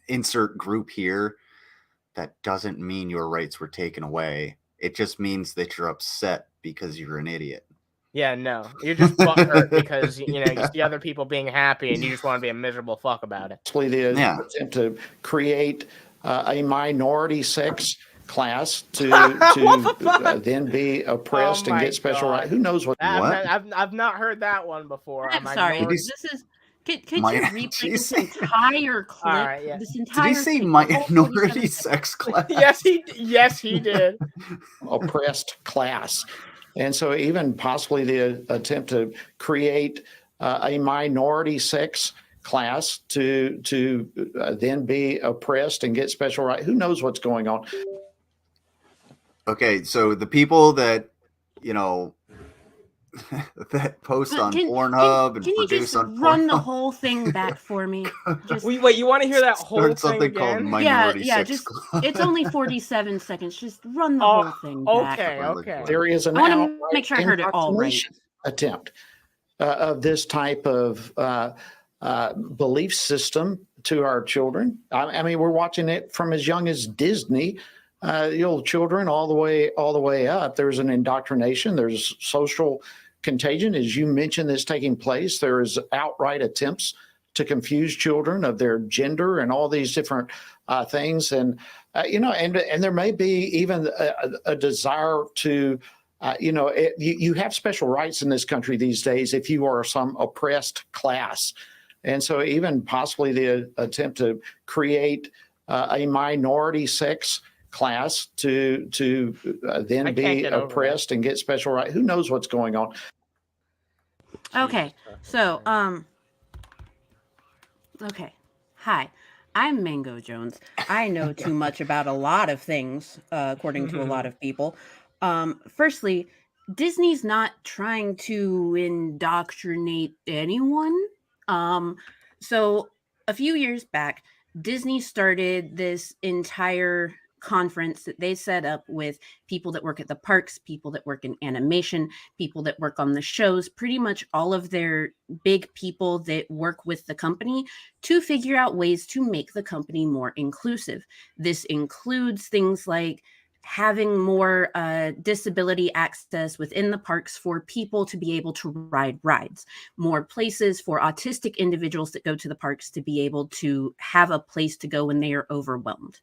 insert group here, that doesn't mean your rights were taken away. It just means that you're upset because you're an idiot. Yeah, no. You're just butthurt because, you see other people being happy and you just want to be a miserable fuck about it. The attempt to create a minority sex class to then be oppressed and get special rights. Who knows what? I've not heard that one before. I'm sorry. This is... Could you replay this entire clip? All right, yeah. This entire did he say minority sex class? Yes, he did. Oppressed class. And so even possibly the attempt to create a minority sex class to then be oppressed and get special rights. Who knows what's going on? Okay, so the people that, that post on Pornhub and produce on Pornhub. Can you just run the whole thing back for me? Wait, you want to hear that whole thing something again? Called minority sex just class. it's only 47 seconds. Just run the whole thing back. Okay. There is an I want to make sure I heard it all right. Attempt of this type of belief system to our children. I mean, we're watching it from as young as Disney. The old children all the way up. There's an indoctrination. There's social contagion, as you mentioned, that's taking place. There is outright attempts to confuse children of their gender and all these different things, and and there may be even a desire to, you have special rights in this country these days if you are some oppressed class, and so even possibly the attempt to create a minority sex class to then be oppressed and get special rights. Who knows what's going on? Okay, so okay. Hi, I'm Mango Jones. I know too much about a lot of things, according to a lot of people. Firstly, Disney's not trying to indoctrinate anyone. So a few years back, Disney started this entire conference that they set up with people that work at the parks, people that work in animation, people that work on the shows, pretty much all of their big people that work with the company to figure out ways to make the company more inclusive. This includes things like having more disability access within the parks for people to be able to ride rides, more places for autistic individuals that go to the parks to be able to have a place to go when they are overwhelmed.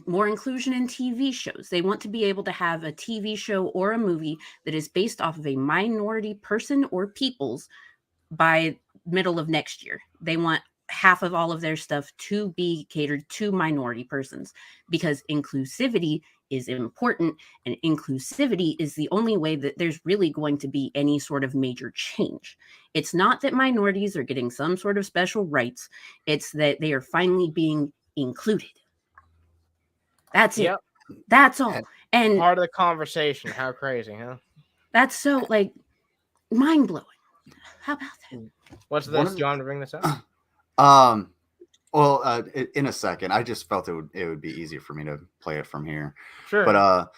More inclusion in TV shows. They want to be able to have a TV show or a movie that is based off of a minority person or peoples by middle of next year. They want half of all of their stuff to be catered to minority persons because inclusivity is important, and inclusivity is the only way that there's really going to be any sort of major change. It's not that minorities are getting some sort of special rights. It's that they are finally being included. That's it. That's all. And part of the conversation. How crazy, huh? That's so like mind blowing. How about that? What's this? Do you want to bring this up? Well, in a second. I just felt it would be easier for me to play it from here. Sure. But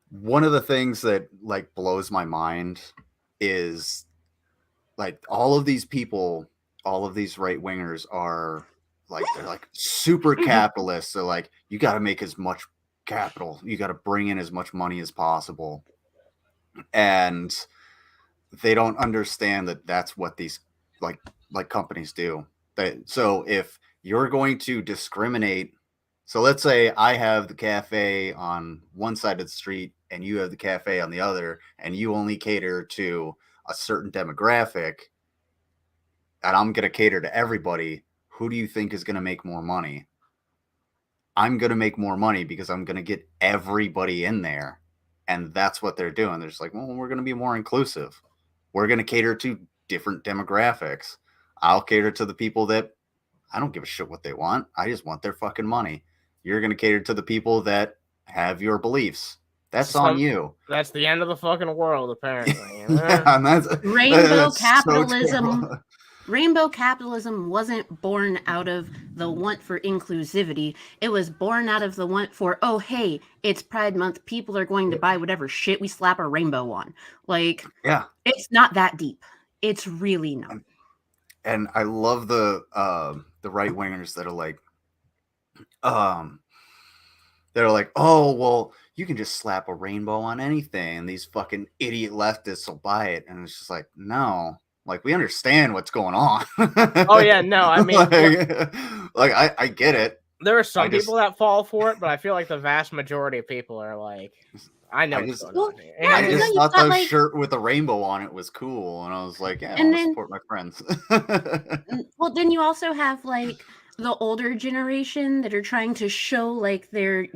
one of the things that like blows my mind is like all of these people, all of these right wingers are like they're like super capitalists. They're like, you got to make as much capital, you got to bring in as much money as possible, and they don't understand that that's what these like companies do. So if you're going to discriminate, so let's say I have the cafe on one side of the street and you have the cafe on the other, and you only cater to a certain demographic, and I'm going to cater to everybody. Who do you think is going to make more money? I'm going to make more money because I'm going to get everybody in there. And that's what they're doing. They're just like, well, we're going to be more inclusive. We're going to cater to different demographics. I'll cater to the people that I don't give a shit what they want. I just want their fucking money. You're going to cater to the people that have your beliefs. That's on you. That's the end of the fucking world, apparently. You know? Yeah, and that's capitalism. So Rainbow capitalism wasn't born out of the want for inclusivity. It was born out of the want for, oh, hey, it's Pride Month. People are going to buy whatever shit we slap a rainbow on. Like, yeah, it's not that deep. It's really not. And I love the right wingers that are like, oh, well, you can just slap a rainbow on anything, and these fucking idiot leftists will buy it. And it's just like, no. Like, we understand what's going on. Oh, yeah, no, I mean... I get it. There are some people that fall for it, but I feel like the vast majority of people are like, I know what's going on here. I just thought the shirt with a rainbow on it was cool, and I was like, yeah, I'll support my friends. Well, then you also have, like, the older generation that are trying to show, like, they're,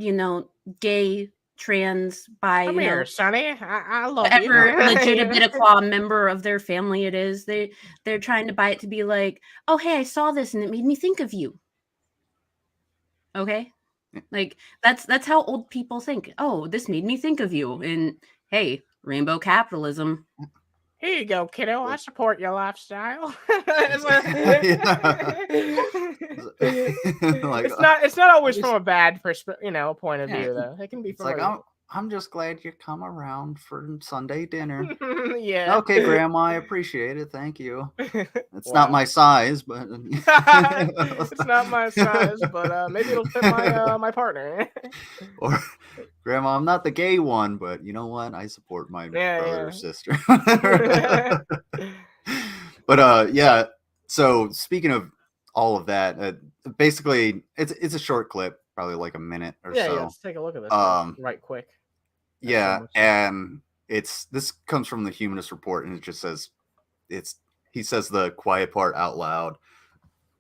gay, trans, bi, Come here, Sonny. I love whatever you. legitimate member of their family it is. They're trying to buy it to be like, oh, hey, I saw this and it made me think of you. Okay, like that's how old people think. Oh, this made me think of you. And hey, rainbow capitalism. Here you go, kiddo. I support your lifestyle. It's not always from a bad point of view though. It can be from like I'm just glad you come around for Sunday dinner. Yeah. Okay, Grandma, I appreciate it. Thank you. It's not my size, but it's not my size, but maybe it'll fit my partner. Or Grandma, I'm not the gay one, but you know what? I support my brother or sister. But yeah. So speaking of all of that, basically, it's a short clip, probably like a minute or so. Yeah, let's take a look at this right quick. Yeah, and this comes from the Humanist Report, and it just says he says the quiet part out loud,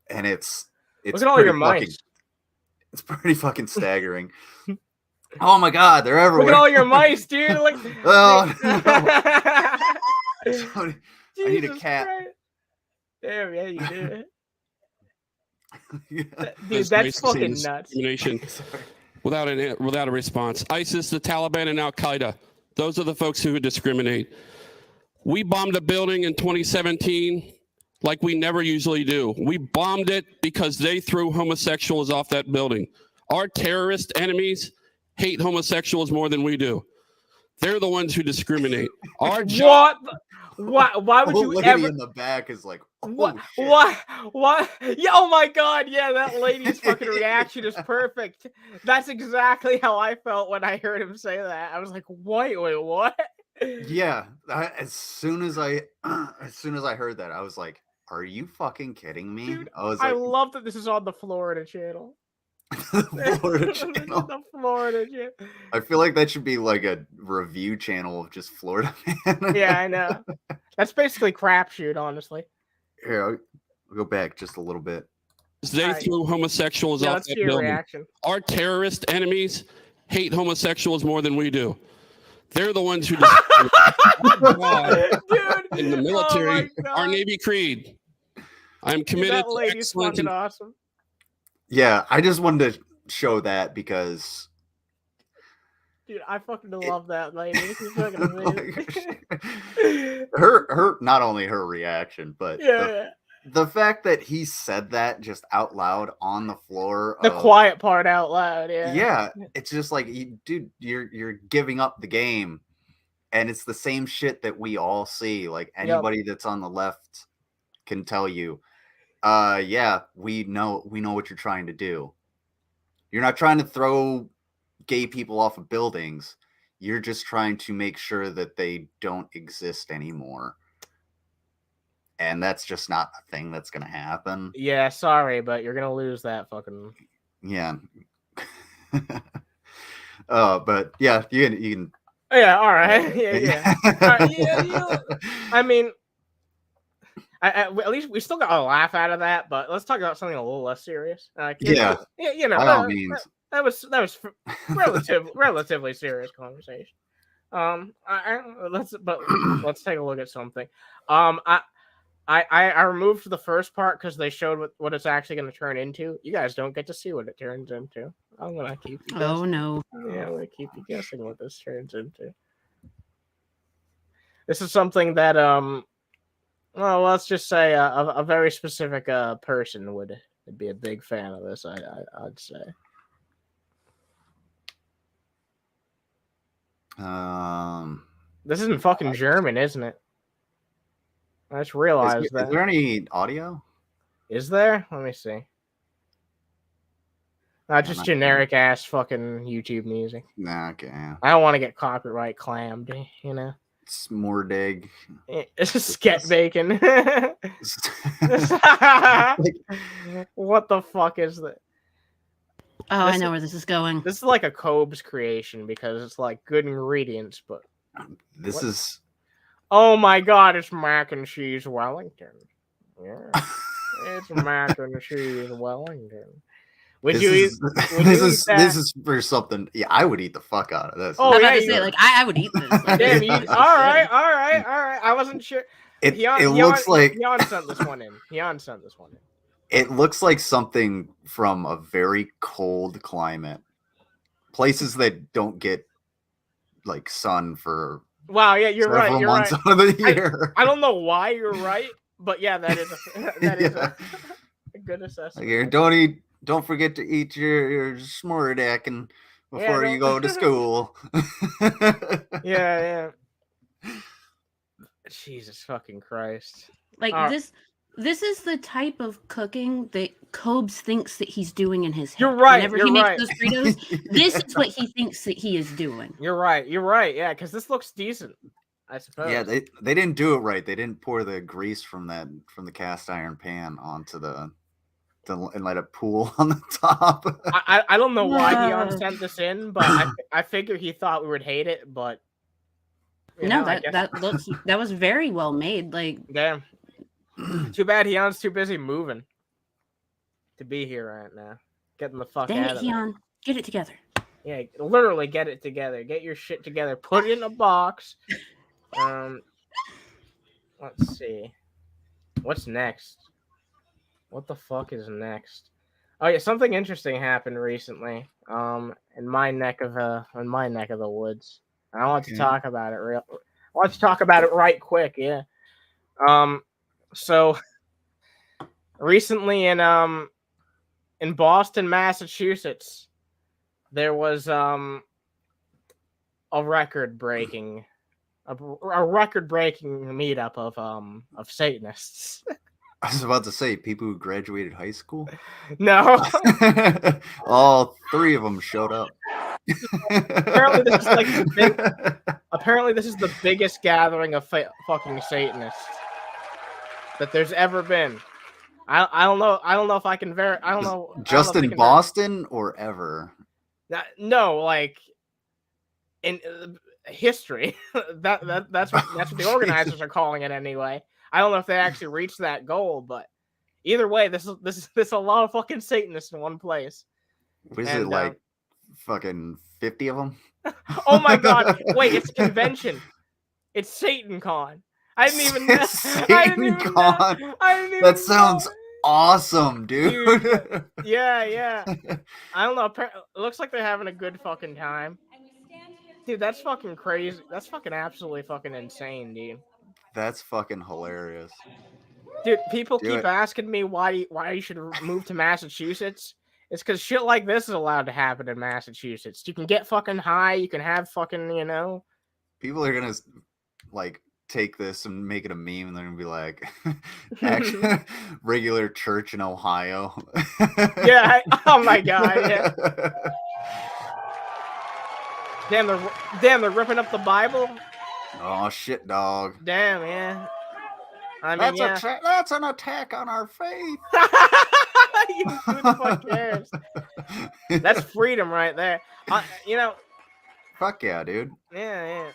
and it's look at all your mice. It's pretty fucking staggering. Oh my god, they're everywhere. Look at all your mice, dude. Look. Oh, I need a Jesus cat. Christ. Damn, yeah, you did. Yeah. Dude, that's fucking nuts. Discrimination without a response. ISIS, the Taliban, and Al Qaeda. Those are the folks who discriminate. We bombed a building in 2017 like we never usually do. We bombed it because they threw homosexuals off that building. Our terrorist enemies hate homosexuals more than we do. They're the ones who discriminate. Our job. Why would you lady ever? in the back is like, oh, What? shit. What? Yeah, oh my God! Yeah, that lady's fucking reaction is perfect. That's exactly how I felt when I heard him say that. I was like, wait, what? Yeah, as soon as I heard that, I was like, "Are you fucking kidding me?" Dude, I was I like, love that this is on the Florida channel. Florida This is channel. the Florida channel. I feel like that should be like a review channel of just Florida Man. Yeah, I know. That's basically crapshoot, honestly. Here, I'll go back just a little bit. They Alright. threw homosexuals Yeah, off let's that see your building. reaction. Our terrorist enemies hate homosexuals more than we do. They're the ones who discriminate. Dude, In the oh military, my our God. Navy creed. I'm Dude, committed that to lady's excellence. fucking awesome. Yeah, I just wanted to show that because Dude, I fucking love that lady. She's fucking amazing. her not only her reaction, but Yeah. the fact that he said that just out loud on the floor. The quiet part out loud, yeah. Yeah, it's just like, dude, you're giving up the game, and it's the same shit that we all see. Like anybody that's on the left can tell you, yeah, we know what you're trying to do. You're not trying to throw gay people off of buildings. You're just trying to make sure that they don't exist anymore. And that's just not a thing that's going to happen. Yeah, sorry, but you're gonna lose that fucking. Yeah. But yeah, you can. Yeah, all right. Yeah. All right, yeah. I mean, at least we still got a laugh out of that. But let's talk about something a little less serious. Yeah. You know, By all means. that was relatively serious conversation. Let's take a look at something. I removed the first part because they showed what it's actually going to turn into. You guys don't get to see what it turns into. I'm gonna keep you guessing. Oh no. Yeah, I'm gonna keep you guessing what this turns into. This is something that well, let's just say a very specific person would be a big fan of this. I'd say. This isn't fucking German, isn't it? I just realized that. Is there any audio? Is there? Let me see. Just generic ass fucking YouTube music. Nah, okay. Yeah. I don't want to get copyright clammed, you know. Smordig. It's sket bacon. What the fuck is that? Oh, I know where this is going. This is like a Cobb's creation because it's like good ingredients, but This what? is. Oh my God! It's mac and cheese Wellington. Yeah, it's mac and cheese Wellington. Would you eat? This is for something. Yeah, I would eat the fuck out of this. Oh, I'm yeah, about to say, like, I would eat this. Like, Damn, this you, is all right. I wasn't sure. it looks like Jan sent this one in. it looks like something from a very cold climate, places that don't get like sun for. Wow, yeah, you're right. You're months right. out of the year. I don't know why you're right, but yeah, that is a good assessment. Like, don't forget to eat your smordig and before you go to school. Yeah. Jesus fucking Christ. like this is the type of cooking that Cobes thinks that he's doing in his head. You're right. Whenever You're he right. makes those Fritos, this is what he thinks that he is doing. You're right. Yeah, because this looks decent, I suppose. Yeah, they didn't do it right. They didn't pour the grease from the cast iron pan onto and let it pool on the top. I don't know why Dion sent this in, but I figure he thought we would hate it, but that was very well made. Like, damn. Too bad Heon's too busy moving to be here right now. Getting the fuck damn out it, of Heon, get it together. Yeah, literally get it together. Get your shit together. Put it in a box. Let's see. What's next? What the fuck is next? Oh yeah, something interesting happened recently. In my neck of the woods. And I want to talk about it right quick. Yeah. So recently in Boston, Massachusetts, there was a record breaking meetup of Satanists. I was about to say people who graduated high school. No. All three of them showed up. Apparently this is the biggest gathering of fucking Satanists that there's ever been. I don't know if I can verify. I don't know. Just in Boston or ever? No, like in history. that's what the organizers are calling it anyway. I don't know if they actually reached that goal, but either way, this is a lot of fucking Satanists in one place. Was it like fucking 50 of them? Oh my god! Wait, it's a convention. It's Satan Con. I didn't even know. That sounds awesome, dude. Yeah. I don't know. It looks like they're having a good fucking time. Dude, that's fucking crazy. That's fucking absolutely fucking insane, dude. That's fucking hilarious. Dude, people keep asking me why you should move to Massachusetts. It's because shit like this is allowed to happen in Massachusetts. You can get fucking high. You can have fucking, People are gonna like take this and make it a meme, and they're gonna be like, regular church in Ohio. Yeah. Oh my god. Yeah. Damn, they're ripping up the Bible. Oh shit, dog. Damn, yeah. I mean, that's an attack on our faith. Who the fuck cares? That's freedom right there. Fuck yeah, dude. Yeah.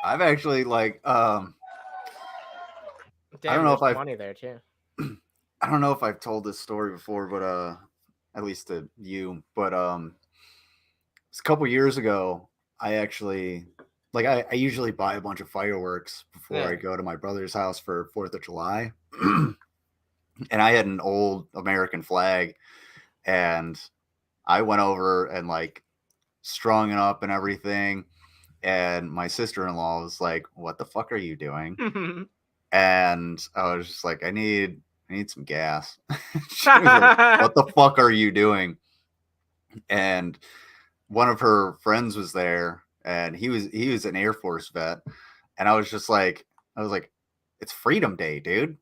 I've actually like Damn, I don't know if I've money there too. I don't know if I've told this story before, but at least to you. But it's a couple years ago, I actually I usually buy a bunch of fireworks before I go to my brother's house for 4th of July. And I had an old American flag, and I went over and like strung it up and everything. And my sister-in-law was like, "What the fuck are you doing?" And I was just like, I need some gas. She was like, "What the fuck are you doing?" And one of her friends was there, and he was an Air Force vet, and I was like, it's Freedom Day, dude.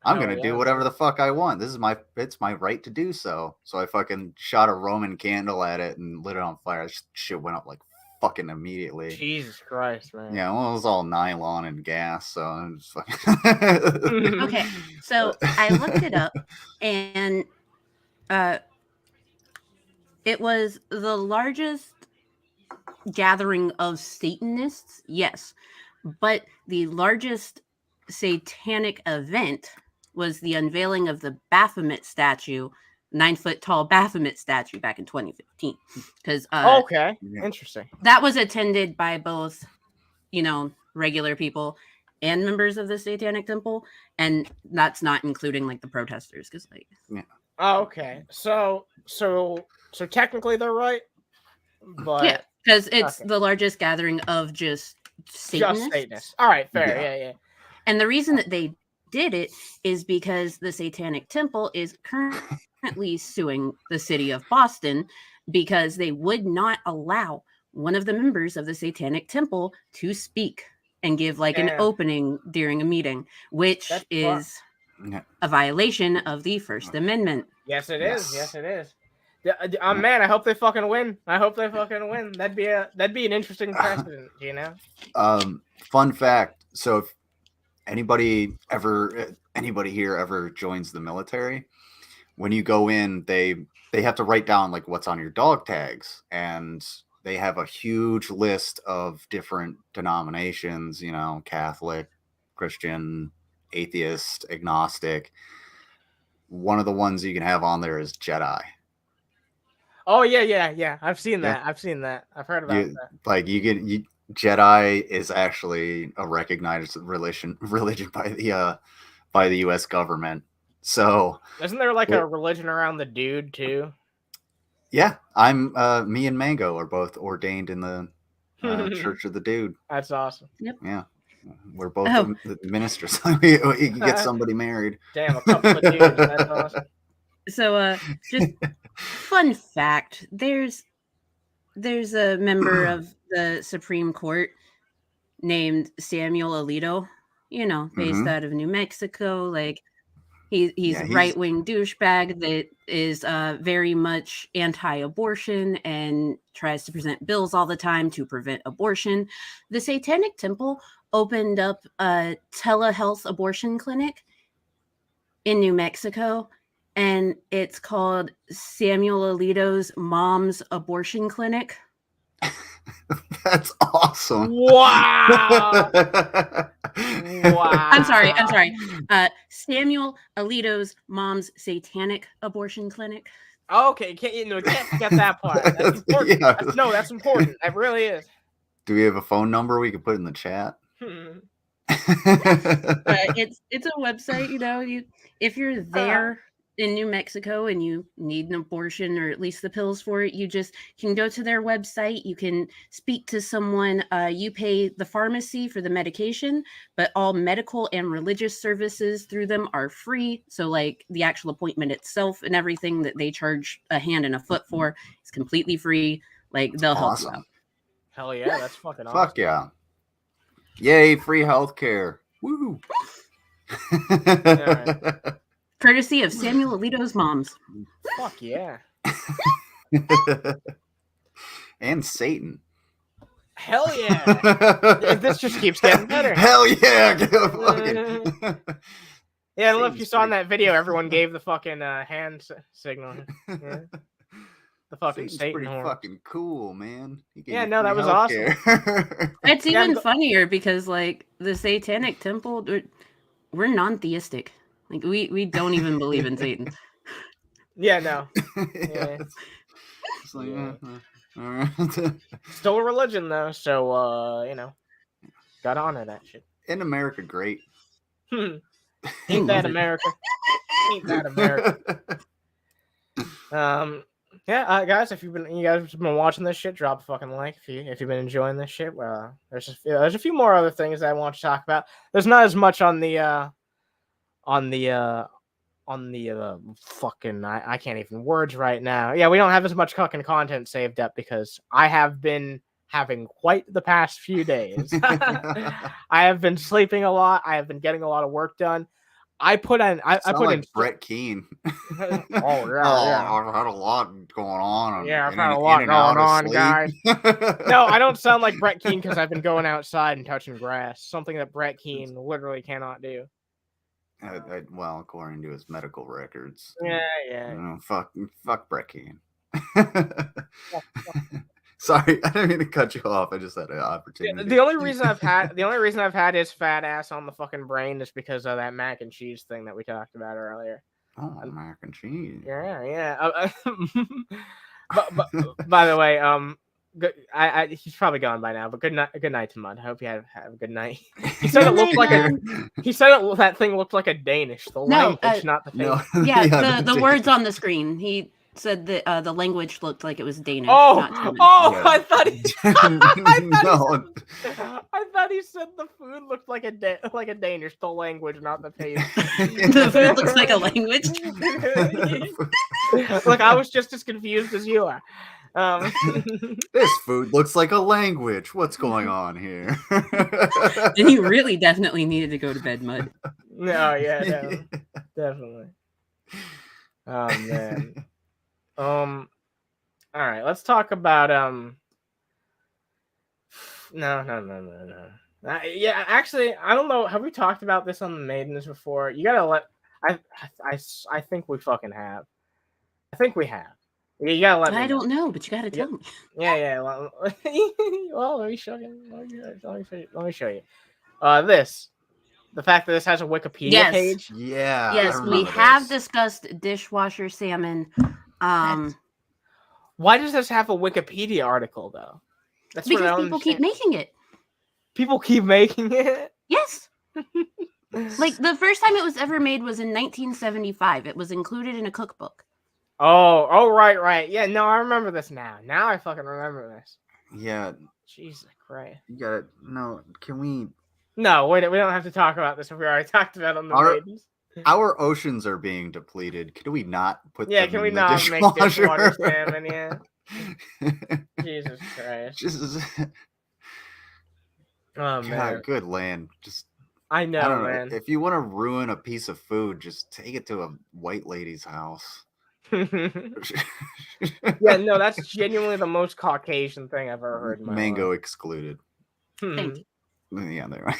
I'm gonna do whatever the fuck I want. It's my right to do so. So I fucking shot a Roman candle at it and lit it on fire. Shit went up like fucking immediately. Jesus Christ, man. Yeah, well, it was all nylon and gas, so I'm just fucking. Okay, so I looked it up, and it was the largest gathering of Satanists, yes, but the largest satanic event was the unveiling of the Baphomet statue, 9-foot tall Baphomet statue back in 2015. Because okay, interesting. That was attended by both, regular people and members of the Satanic Temple, and that's not including like the protesters, because Oh, okay. So technically they're right, but yeah, because it's the largest gathering of just Satanists. All right, fair, yeah. And the reason that they did it is because the Satanic Temple is currently suing the city of Boston because they would not allow one of the members of the Satanic Temple to speak and give an opening during a meeting, which is a violation of the First Amendment. Yes, it is. Yes, it is. Man, I hope they fucking win. That'd be an interesting precedent, Fun fact. So if anybody here ever joins the military, when you go in, they have to write down what's on your dog tags, and they have a huge list of different denominations, Catholic, Christian, atheist, agnostic. One of the ones you can have on there is Jedi. Oh yeah. I've seen that. I've heard about that. Jedi is actually a recognized religion by the U.S. government. So Isn't there like a religion around the dude too? yeah, me and Mango are both ordained in the Church of the Dude. That's awesome. Yep. Yeah, we're both the ministers. we can get somebody married. Damn, a couple of dudes. That's awesome. So, just fun fact: there's a member of the Supreme Court named Samuel Alito. You know, based out of New Mexico. Like he's a right-wing douchebag that is very much anti-abortion and tries to present bills all the time to prevent abortion. The Satanic Temple opened up a telehealth abortion clinic in New Mexico, and it's called Samuel Alito's Mom's Abortion Clinic. That's awesome. Wow. Wow. I'm sorry. Samuel Alito's Mom's Satanic Abortion Clinic. Okay, can't forget that part. That's important. Yeah. That's important. It really is. Do we have a phone number we can put in the chat? It's a website. You know, if you're there in New Mexico and you need an abortion or at least the pills for it, you just can go to their website. You can speak to someone. You pay the pharmacy for the medication, but all medical and religious services through them are free. So like the actual appointment itself and everything that they charge a hand and a foot for is completely free. Like they'll help you out. Hell yeah, that's fucking awesome. Fuck yeah. Yay, free healthcare. Woo. Courtesy of Samuel Alito's moms. Fuck yeah. And Satan. Hell yeah. This just keeps getting better. Hell yeah. Yeah, I don't know if you saw in that video, everyone gave the fucking hand signal. Yeah. The fucking Satan's Satan pretty horn. fucking cool, man. Yeah, no, that was awesome. It's even funnier because like the Satanic Temple, we're non-theistic. Like we don't even believe in Satan. Yeah, no. Yeah. It's like, Still a religion though, so you know, gotta honor that shit. In America, great. Ain't that America? Ain't that America? Yeah, guys, if you guys have been watching this shit, drop a fucking like if you've been enjoying this shit. Well, there's a few more other things that I want to talk about. There's not as much on the fucking I can't even words right now. Yeah, we don't have as much fucking content saved up because I have been having quite the past few days. I have been sleeping a lot. I have been getting a lot of work done. I put in Brett Keane. Yeah. I've had a lot going on. Yeah, I've had a lot going on, guys. No, I don't sound like Brett Keane because I've been going outside and touching grass. Something that Brett Keane literally cannot do. Well, according to his medical records. Yeah. Fuck Brett Keane. Sorry, I didn't mean to cut you off. I just had an opportunity. The only reason I've had his fat ass on the fucking brain is because of that mac and cheese thing that we talked about earlier. Oh, mac and cheese. Yeah. But by the way, he's probably gone by now. But good night to Mud. I hope you have a good night. He said it looked like that thing looked like a Danish. The language, not the thing. No. Yeah, the words on the screen. He said that the language looked like it was Danish. Yeah. I thought he said the food looked like a Danish. The language, not the taste. The food looks like a language. Look, I was just as confused as you are. This food looks like a language. What's going on here? And he really definitely needed to go to bed, Mud. No, definitely. Oh man. All right, let's talk about no. Yeah, actually, I don't know. Have we talked about this on the Maidens before? You gotta let. I think we fucking have. I think we have. You gotta let me. I don't know, but you gotta tell me. Yeah. Well, let me show you. Let me show you. The fact that this has a Wikipedia page. Yeah. Yes, we have discussed dishwasher salmon. Why does this have a Wikipedia article though? That's because people keep making it. People keep making it. Yes. Like the first time it was ever made was in 1975. It was included in a cookbook. Oh, right. Yeah, no, I remember this now. Now I fucking remember this. Yeah. Jesus Christ. You gotta no. Can we? No, we don't have to talk about this if we already talked about it on the babies. Our oceans are being depleted. Can we not put? Yeah, them can we in the not make dishwasher? dishwater salmon? Yeah. Jesus Christ. Just Oh man. God, good land. Just I know, I don't know. man. If you want to ruin a piece of food, just take it to a white lady's house. Yeah, no, that's genuinely the most Caucasian thing I've ever heard in my Mango life. excluded. Thank you. Yeah, there.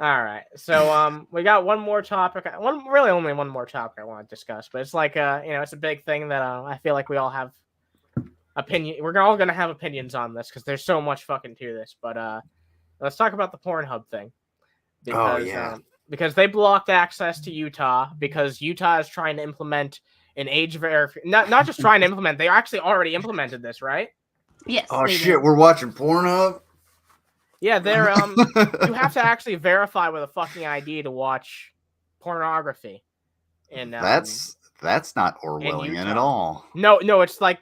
All right, so we got one more topic. Only one more topic I want to discuss, but it's like it's a big thing that I feel like we all have opinion. We're all gonna have opinions on this because there's so much fucking to this. But let's talk about the Pornhub thing. Because, because they blocked access to Utah because Utah is trying to implement an age verification. Not just trying to implement, they actually already implemented this, right? Yes. Oh they shit, did. we're watching Pornhub. Yeah, they're you have to actually verify with a fucking ID to watch pornography. And That's not Orwellian at all. No, it's like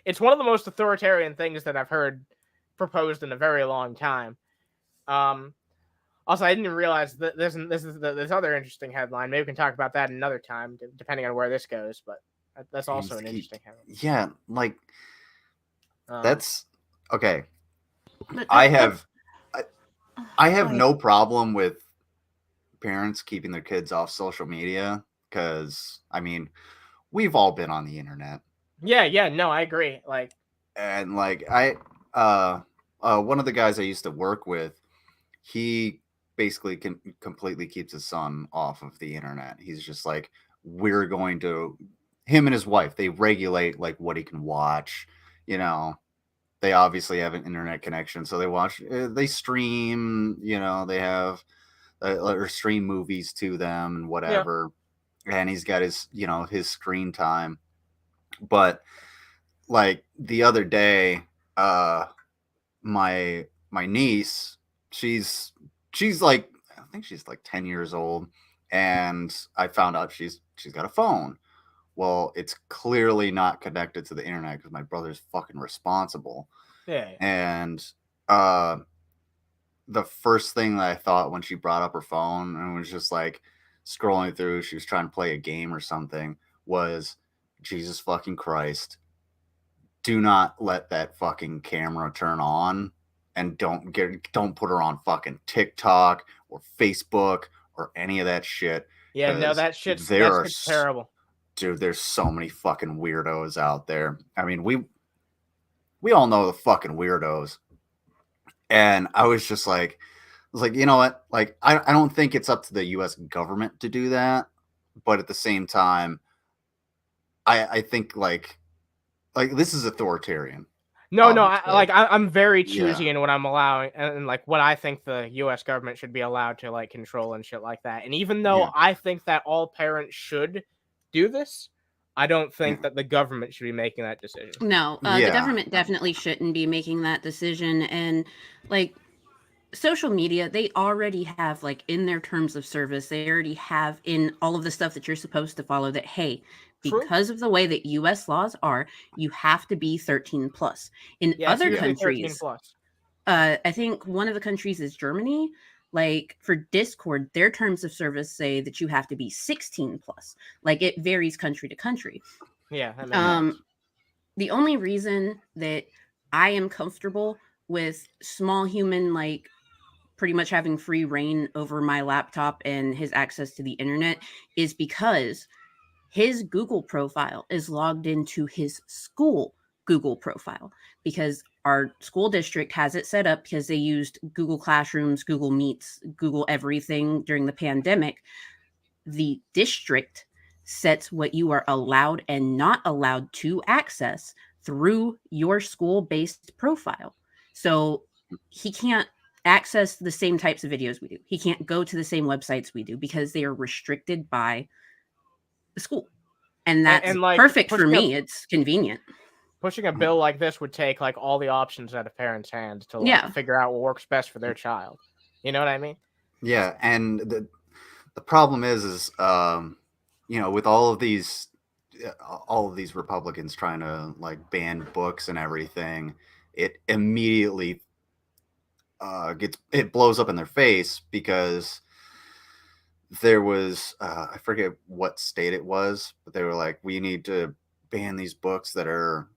it's one of the most authoritarian things that I've heard proposed in a very long time. Also, I didn't realize that this other interesting headline. Maybe we can talk about that another time, depending on where this goes. But that's also an interesting headline. Yeah, like that's okay. But I have no problem with parents keeping their kids off social media because I mean, we've all been on the internet. Yeah, no, I agree. Like one of the guys I used to work with, he basically completely keeps his son off of the internet. He's just like, him and his wife, they regulate like what he can watch. They obviously have an internet connection, so they stream, they have or stream movies to them and whatever. Yeah. And he's got his screen time. But like the other day, my niece, she's like, I think she's like 10 years old, and I found out she's got a phone. Well, it's clearly not connected to the internet because my brother's fucking responsible. Yeah. And the first thing that I thought when she brought up her phone and was just like scrolling through, she was trying to play a game or something, was Jesus fucking Christ. Do not let that fucking camera turn on, and don't put her on fucking TikTok or Facebook or any of that shit. Yeah, no, that's terrible. Dude, there's so many fucking weirdos out there. I mean, we all know the fucking weirdos. And I was like, you know what? Like, I don't think it's up to the US government to do that. But at the same time, I think like this is authoritarian. No, I'm very choosy in what I'm allowing and like what I think the US government should be allowed to like control and shit like that. And even though I think that all parents should do this, I don't think that the government should be making that decision. No, the government definitely shouldn't be making that decision. And like social media, they already have like in their terms of service, they already have in all of the stuff that you're supposed to follow that, hey, because of the way that US laws are, you have to be 13 plus. In other countries, I think one of the countries is Germany. Like for Discord, their terms of service say that you have to be 16 plus. Like it varies country to country. Yeah. That makes sense. The only reason that I am comfortable with small human, like pretty much having free reign over my laptop and his access to the internet is because his Google profile is logged into his school Google profile, because our school district has it set up because they used Google Classrooms, Google Meets, Google everything during the pandemic. The district sets what you are allowed and not allowed to access through your school-based profile. So he can't access the same types of videos we do. He can't go to the same websites we do because they are restricted by the school. And that's perfect for me. It's convenient. Pushing a bill like this would take like all the options out of parents' hands to like, Yeah. figure out what works best for their child. You know what I mean? Yeah, and the problem is with all of these Republicans trying to like ban books and everything, it immediately it blows up in their face because there was I forget what state it was, but they were like, we need to ban these books that are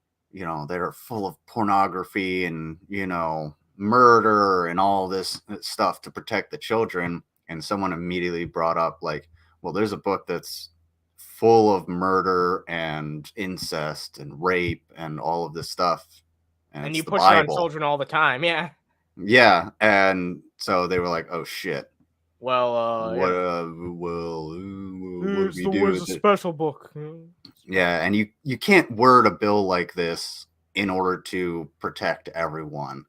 full of pornography and murder and all this stuff to protect the children. And someone immediately brought up like, well, there's a book that's full of murder and incest and rape and all of this stuff, And it's you the push it on Bible. children all the time. Yeah. Yeah, and so they were like, oh shit, Well, what yeah. what do It's we the do words with a it? special book. Yeah, and you can't word a bill like this in order to protect everyone.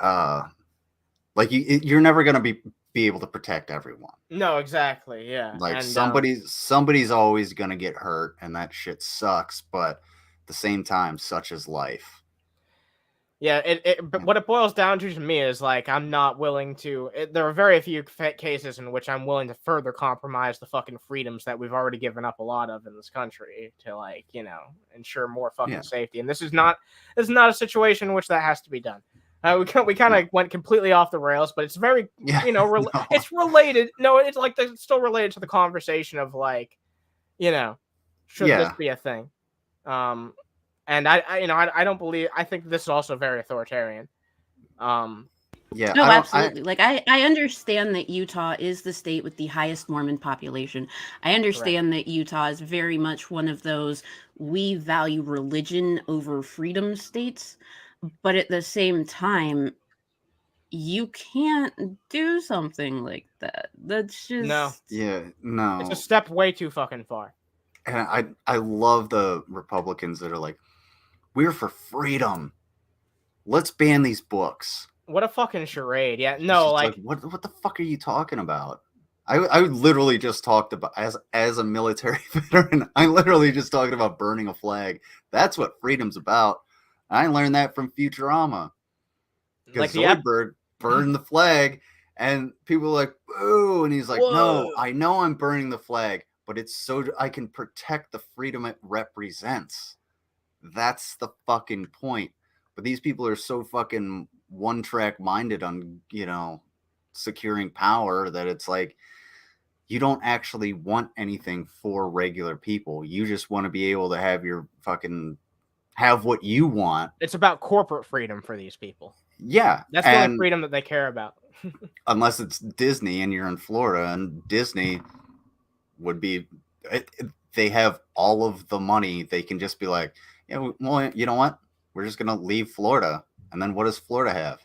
Like you're never gonna be able to protect everyone. No, exactly. Yeah. Like And, somebody's always gonna get hurt, and that shit sucks. But at the same time, such is life. Yeah, but what it boils down to me is like I'm not willing to. There are very few cases in which I'm willing to further compromise the fucking freedoms that we've already given up a lot of in this country to like ensure more fucking safety. And this is not a situation in which that has to be done. We kind of went completely off the rails, but it's very it's related. No, it's like it's still related to the conversation of like should this be a thing? And I don't believe. I think this is also very authoritarian. Yeah. No, absolutely. Like I understand that Utah is the state with the highest Mormon population. I understand that Utah is very much one of those we value religion over freedom states, but at the same time, you can't do something like that. That's just No. Yeah, no. It's a step way too fucking far. And I love the Republicans that are like, we're for freedom. Let's ban these books. What a fucking charade. Yeah, no, like what the fuck are you talking about? I literally just talked about as a military veteran, I literally just talked about burning a flag. That's what freedom's about. I learned that from Futurama. Because Zoidberg burned the flag, and people were like, boo, and he's like, no, I know I'm burning the flag, but it's so I can protect the freedom it represents. That's the fucking point. But these people are so fucking one-track minded on, securing power that it's like you don't actually want anything for regular people. You just want to be able to have your fucking have what you want. It's about corporate freedom for these people. Yeah. That's the only freedom that they care about. Unless it's Disney and you're in Florida, and Disney would be they have all of the money. They can just be like, yeah, well, you know what? We're just going to leave Florida. And then what does Florida have?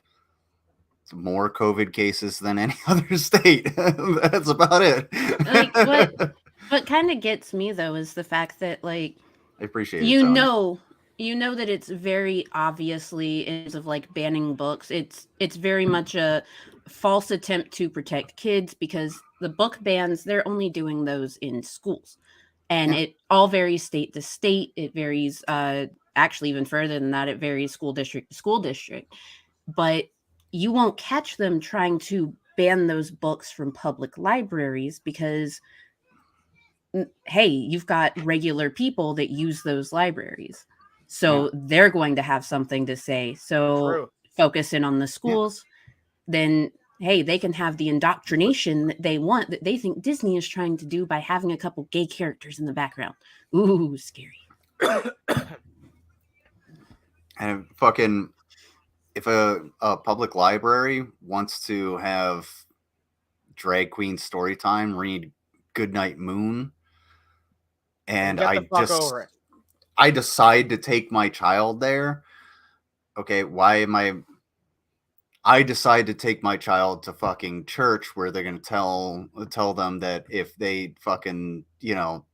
It's more COVID cases than any other state. That's about it. Like, what kind of gets me, though, is the fact that, like, I appreciate it. You know that it's very obviously, in terms of, like, banning books, it's very much a false attempt to protect kids because the book bans, they're only doing those in schools. And it all varies state to state. It varies, actually even further than that, it varies school district to school district. But you won't catch them trying to ban those books from public libraries because, hey, you've got regular people that use those libraries. So they're going to have something to say. So focus in on the schools. Then, hey, they can have the indoctrination that they want, that they think Disney is trying to do by having a couple gay characters in the background. Ooh, scary. And fucking, if a public library wants to have drag queen story time, read Goodnight Moon, and I decide to take my child there. Okay, why am I decide to take my child to fucking church where they're going to tell them that if they fucking,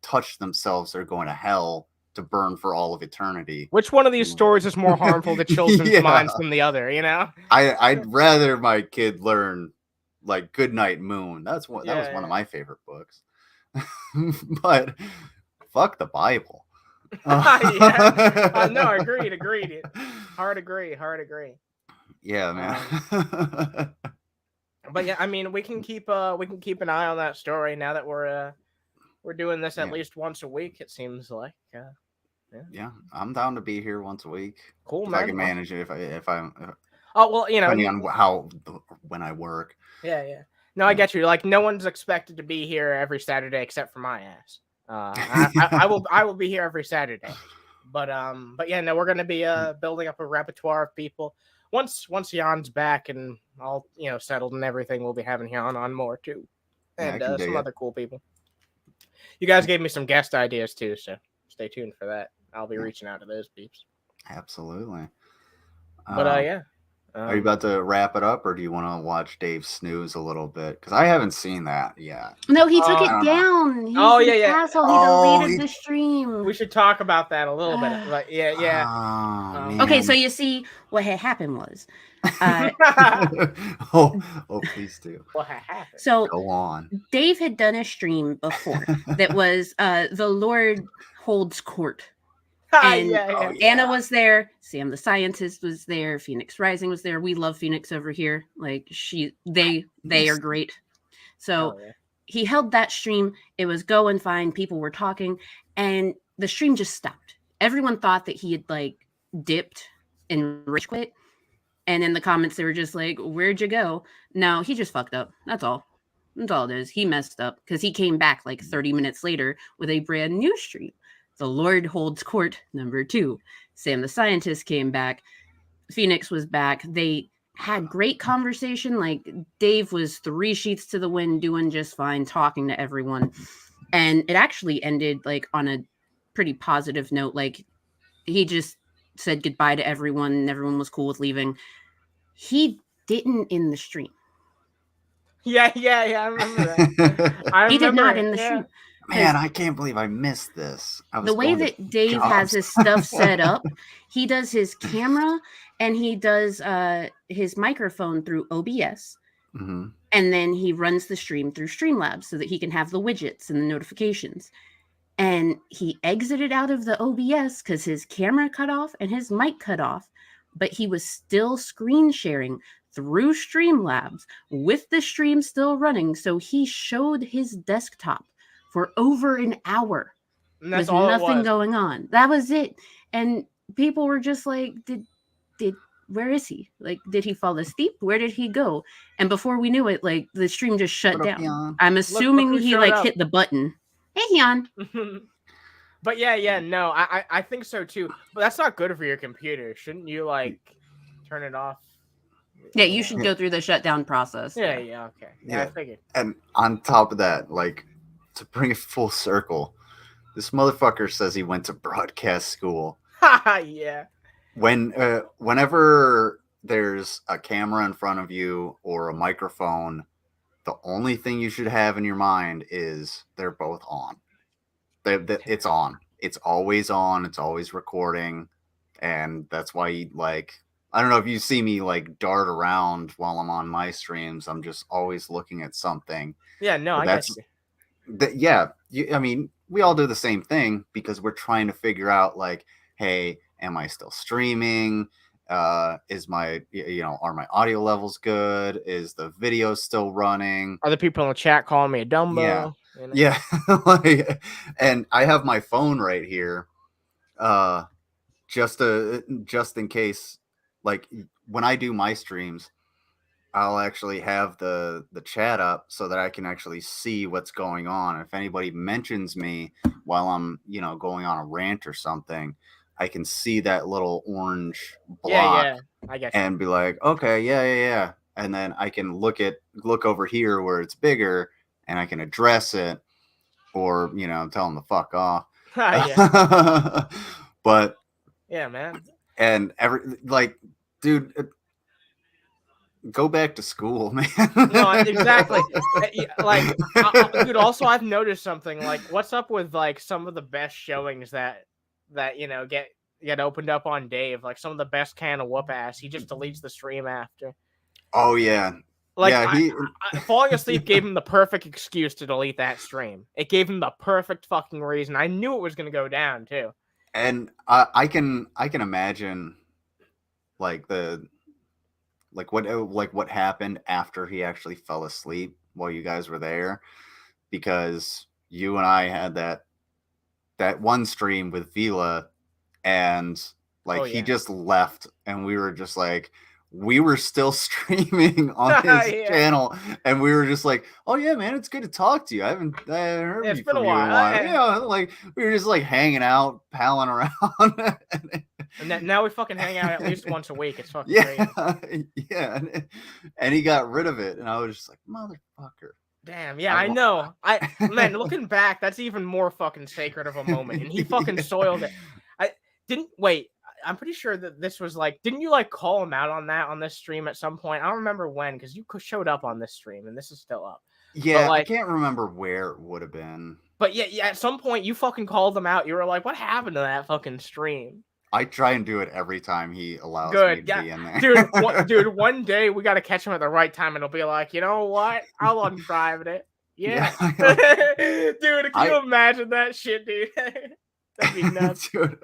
touch themselves, they're going to hell to burn for all of eternity. Which one of these stories is more harmful to children's minds than the other, I'd rather my kid learn like Goodnight Moon. That was one of my favorite books. But fuck the Bible. Yeah. No, agreed. Hard agree. Yeah, man. But yeah, I mean, we can keep an eye on that story now that we're doing this at Yeah. least once a week. It seems like. Yeah, I'm down to be here once a week. Cool, if man. I can manage it. If I'm Oh well, you know, depending on when I work. Yeah. No, I get you. Like, no one's expected to be here every Saturday except for my ass. I will be here every Saturday. But yeah, no, we're gonna be building up a repertoire of people. Once Jan's back and all settled and everything, we'll be having Jan on more too, and some other cool people. You guys gave me some guest ideas too, so stay tuned for that. I'll be reaching out to those peeps. Absolutely. But yeah. Are you about to wrap it up, or do you want to watch Dave snooze a little bit? Because I haven't seen that yet. No, he took it down. He's an asshole. He deleted the stream. We should talk about that a little bit. But yeah. Okay, so you see, what had happened was. Please do. What had happened? So go on. Dave had done a stream before that was the Lord holds court. And Anna was there. Sam the Scientist was there. Phoenix Rising was there. We love Phoenix over here. Like they are great. So he held that stream. It was going fine. People were talking, and the stream just stopped. Everyone thought that he had like dipped and rage quit. And in the comments, they were just like, "Where'd you go?" No, he just fucked up. That's all. That's all it is. He messed up because he came back like 30 minutes later with a brand new stream. The Lord Holds Court, number 2. Sam the Scientist came back. Phoenix was back. They had great conversation. Like, Dave was 3 sheets to the wind, doing just fine, talking to everyone. And it actually ended, like, on a pretty positive note. Like, he just said goodbye to everyone, and everyone was cool with leaving. He didn't in the stream. Yeah, I remember that. He did not in the stream. Man, I can't believe I missed this. The way that Dave has his stuff set up, he does his camera and he does his microphone through OBS. Mm-hmm. And then he runs the stream through Streamlabs so that he can have the widgets and the notifications. And he exited out of the OBS because his camera cut off and his mic cut off, but he was still screen sharing through Streamlabs with the stream still running. So he showed his desktop for over an hour with nothing going on. That was it. And people were just like, where is he? Like, did he fall asleep? Where did he go? And before we knew it, like, the stream just shut down. I'm assuming he like hit the button. Hey, Jan. But no, I think so too. But that's not good for your computer. Shouldn't you like turn it off? Yeah, you should go through the shutdown process. Yeah, okay. Yeah, I figured. And on top of that, like, to bring it full circle, this motherfucker says he went to broadcast school. Yeah. Whenever there's a camera in front of you or a microphone, the only thing you should have in your mind is they're both on. It's on. It's always on. It's always recording. And that's why you, like, I don't know if you see me like dart around while I'm on my streams. I'm just always looking at something. Yeah, no, I get you. I mean, we all do the same thing because we're trying to figure out, like, hey, am I still streaming? Is my, are my audio levels good? Is the video still running? Are the people in the chat calling me a Dumbo? Yeah. And I have my phone right here, just in case, like, when I do my streams, I'll actually have the chat up so that I can actually see what's going on. If anybody mentions me while I'm, going on a rant or something, I can see that little orange block. Yeah, I get you. And be like, okay, yeah. And then I can look over here where it's bigger and I can address it or, tell them to fuck off. But yeah, man. And dude, go back to school, man. No, exactly. Like, dude, also I've noticed something. Like, what's up with like some of the best showings that get opened up on Dave? Like, some of the best can of whoop ass. He just deletes the stream after. Oh yeah. Like, falling asleep gave him the perfect excuse to delete that stream. It gave him the perfect fucking reason. I knew it was gonna go down too. And I can imagine like what happened after he actually fell asleep while you guys were there, because you and I had that one stream with Vila, and like he just left, and we were just like, we were still streaming on his channel, and we were just like, oh yeah, man, it's good to talk to you. I haven't heard It's from been a you in a while. while. Yeah, like we were just like hanging out, palling around. And now we fucking hang out at least once a week. It's fucking crazy. Yeah. And he got rid of it, and I was just like, motherfucker. Damn, yeah, I know. Man, looking back, that's even more fucking sacred of a moment, and he fucking soiled it. I'm pretty sure that this was like, didn't you like call him out on this stream at some point? I don't remember when, because you showed up on this stream, and this is still up. Yeah, I can't remember where it would have been. But yeah, at some point you fucking called him out. You were like, what happened to that fucking stream? I try and do it every time he allows me to be in there. Dude, one day we got to catch him at the right time, and it'll be like, you know what? I'll unprivate it. Yeah. Dude, can you imagine that shit, dude? That'd be nuts. Dude,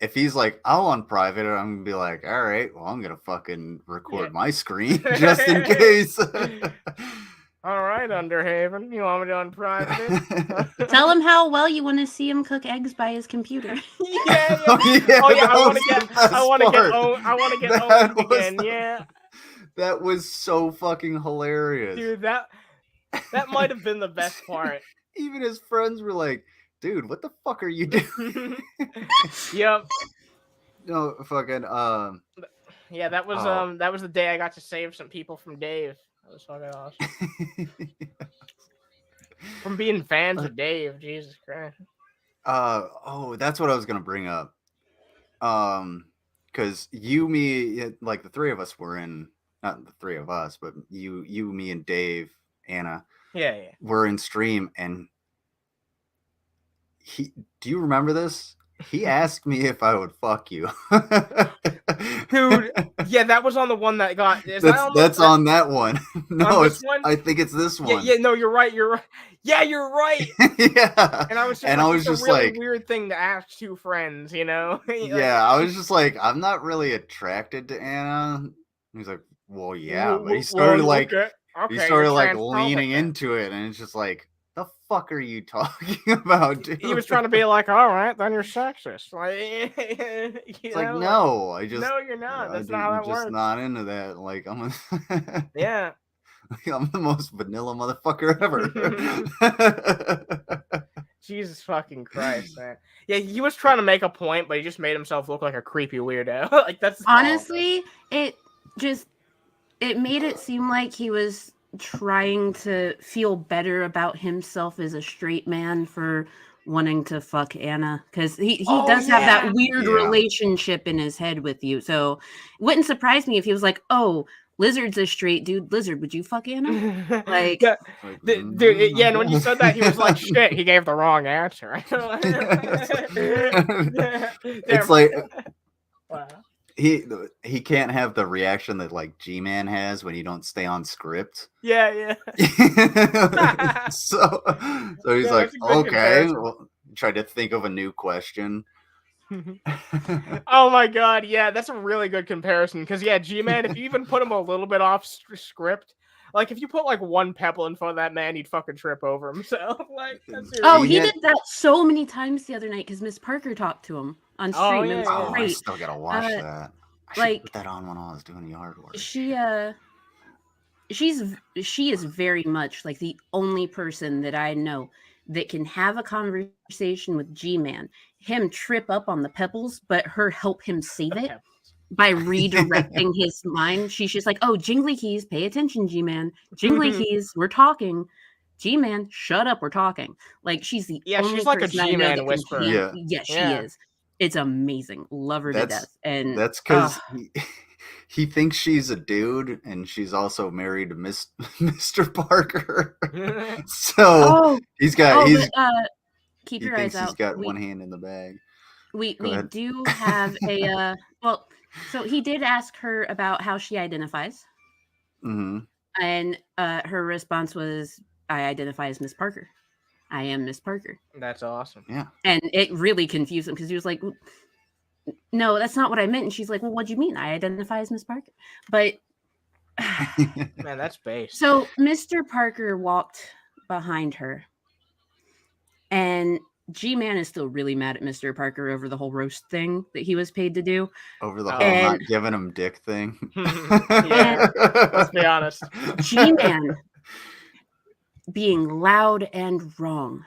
if he's like, I'll unprivate it, I'm gonna be like, all right, well, I'm gonna fucking record my screen just in case. All right, Underhaven, you want me to unprivate it? Tell him how well you want to see him cook eggs by his computer. Yeah. I want to get owned again. Yeah. That was so fucking hilarious, dude. That might have been the best part. Even his friends were like, dude, what the fuck are you doing? Yep. No, fucking yeah, that was the day I got to save some people from Dave. That was fucking awesome. From being fans of Dave, Jesus Christ. That's what I was gonna bring up. Because you, me, like the three of us were in, not the three of us, but you, me, and Dave, Anna. Yeah. Were in stream, and do you remember this? He asked me if I would fuck you. Dude, yeah, that was on the one that got. That's on that one. No, I think it's this one. Yeah, no, you're right. Yeah, you're right. Yeah. And I was just really like, weird thing to ask two friends, you know? Yeah, I was just like, I'm not really attracted to Anna. He's like, well, yeah, but he started leaning into it, and it's just like, the fuck are you talking about, dude? He was trying to be like, all right, then you're sexist. Like, it's like, no, no, you're not. That's not how that works. I'm just not into that. Like, yeah. I'm the most vanilla motherfucker ever. Jesus fucking Christ, man. Yeah, he was trying to make a point, but he just made himself look like a creepy weirdo. Like, that's honestly, it made it seem like he was trying to feel better about himself as a straight man for wanting to fuck Anna, because he does have that weird relationship in his head with you. So it wouldn't surprise me if he was like, oh, Lizard's a straight dude. Lizard, would you fuck Anna? Like, dude, yeah. And when he said that, he was like, shit, he gave the wrong answer. It's like, wow. He can't have the reaction that like G-Man has when you don't stay on script. Yeah. so he's like, okay, well, try to think of a new question. Oh my god, yeah, that's a really good comparison. Because yeah, G-Man, if you even put him a little bit off script, like if you put like one pebble in front of that man, he'd fucking trip over himself. Like, he did that so many times the other night because Miss Parker talked to him on stream. It was great. I still gotta watch that. I should put that on when I was doing yard work. She is very much like the only person that I know that can have a conversation with G-Man, him trip up on the pebbles, but her help him save it by redirecting his mind. She's just like, oh, jingly keys, pay attention, G-Man. Jingly keys, we're talking. G-Man, shut up, we're talking. Like, she's the only she's like a person I know G-Man that whisperer. Yes, she is. It's amazing. Love her to death. And that's because he thinks she's a dude, and she's also married to Mr. Parker. So he's got keep your eyes out. He's got one hand in the bag. We do have a so he did ask her about how she identifies. Mm-hmm. And her response was, I identify as Miss Parker. I am Miss Parker. That's awesome. Yeah. And it really confused him because he was like, no, that's not what I meant. And she's like, well, what do you mean? I identify as Miss Parker. But Man, that's base. so Mr. Parker walked behind her, and G-Man is still really mad at Mr. Parker over the whole roast thing that he was paid to do. Over the whole not giving him dick thing. Yeah, let's be honest. G-Man being loud and wrong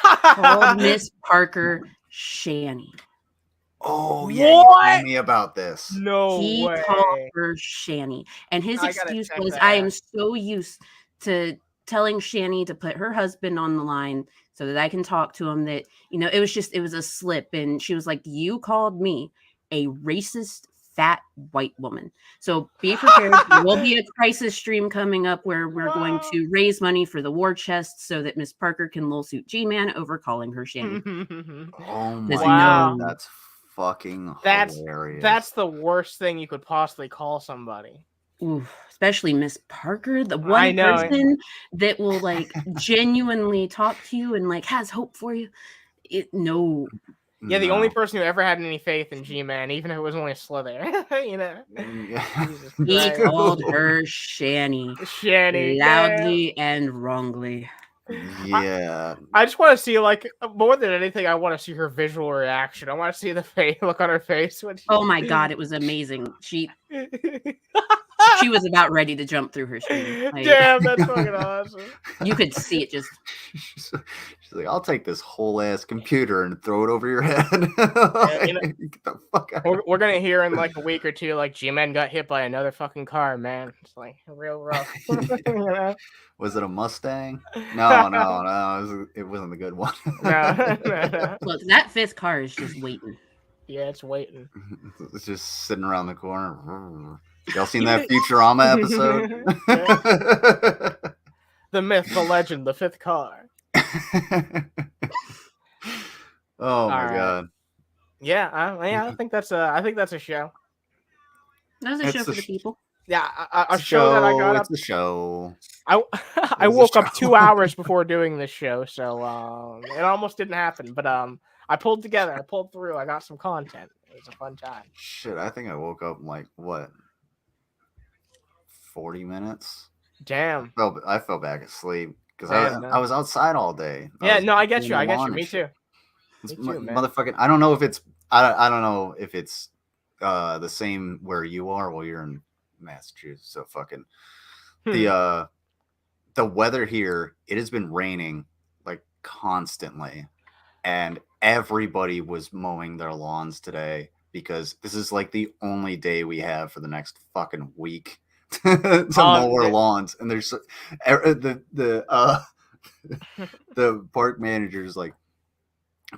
called Miss Parker Shanny. Oh yeah, you told me about this. No He way. called her Shanny, and his I gotta excuse check was, that "I am out. so used to telling Shanny to put her husband on the line so that I can talk to him that, you know, it was a slip." And she was like, "You called me a racist fat white woman, so be prepared. There will be a crisis stream coming up where we're going to raise money for the war chest so that Miss Parker can lawsuit G-Man over calling her Shanny." Oh my Wow. god, that's fucking That's hilarious. that's the worst thing you could possibly call somebody. Ooh, especially Miss Parker, the I one know. person that will like genuinely talk to you and like has hope for you. No. Yeah, the only person who ever had any faith in G-Man, even if it was only a slither. You know. Jesus He Christ. called her Shanny Shanny. loudly and wrongly. Yeah. I just want to see, like, more than anything, I want to see her visual reaction. I want to see the face look on her face when she... Oh my god, it was amazing. She was about ready to jump through her screen. Like, Damn, that's fucking awesome. you could see it just. She's like, I'll take this whole ass computer and throw it over your head. Yeah, you know, Get the fuck out. we're gonna hear in like a week or two, like G-Man got hit by another fucking car, man. It's like real rough. You know? Was it a Mustang? No, it wasn't the good one. No. Look, that fifth car is just waiting. Yeah, it's waiting. It's just sitting around the corner. Y'all seen that Futurama episode? The myth, the legend, the fifth car. Oh my god. Yeah, I think that's a show. That was a show for the people. Yeah, a show that I got up. It's a show. I woke up 2 hours before doing this show, so it almost didn't happen. But I pulled together. I pulled through. I got some content. It was a fun time. Shit, I think I woke up in like what, 40 minutes. Damn. I fell back asleep because Damn, I was outside all day. Yeah, no, I get doing you. I the get you. lawn Me and too. shit. Me too, man. Motherfucking. I don't know if it's. I don't know if it's the same where you are. Well, you're in Massachusetts, so fucking the weather here. It has been raining like constantly, and everybody was mowing their lawns today because this is like the only day we have for the next fucking week to mow our lawns. And there's the park manager's like,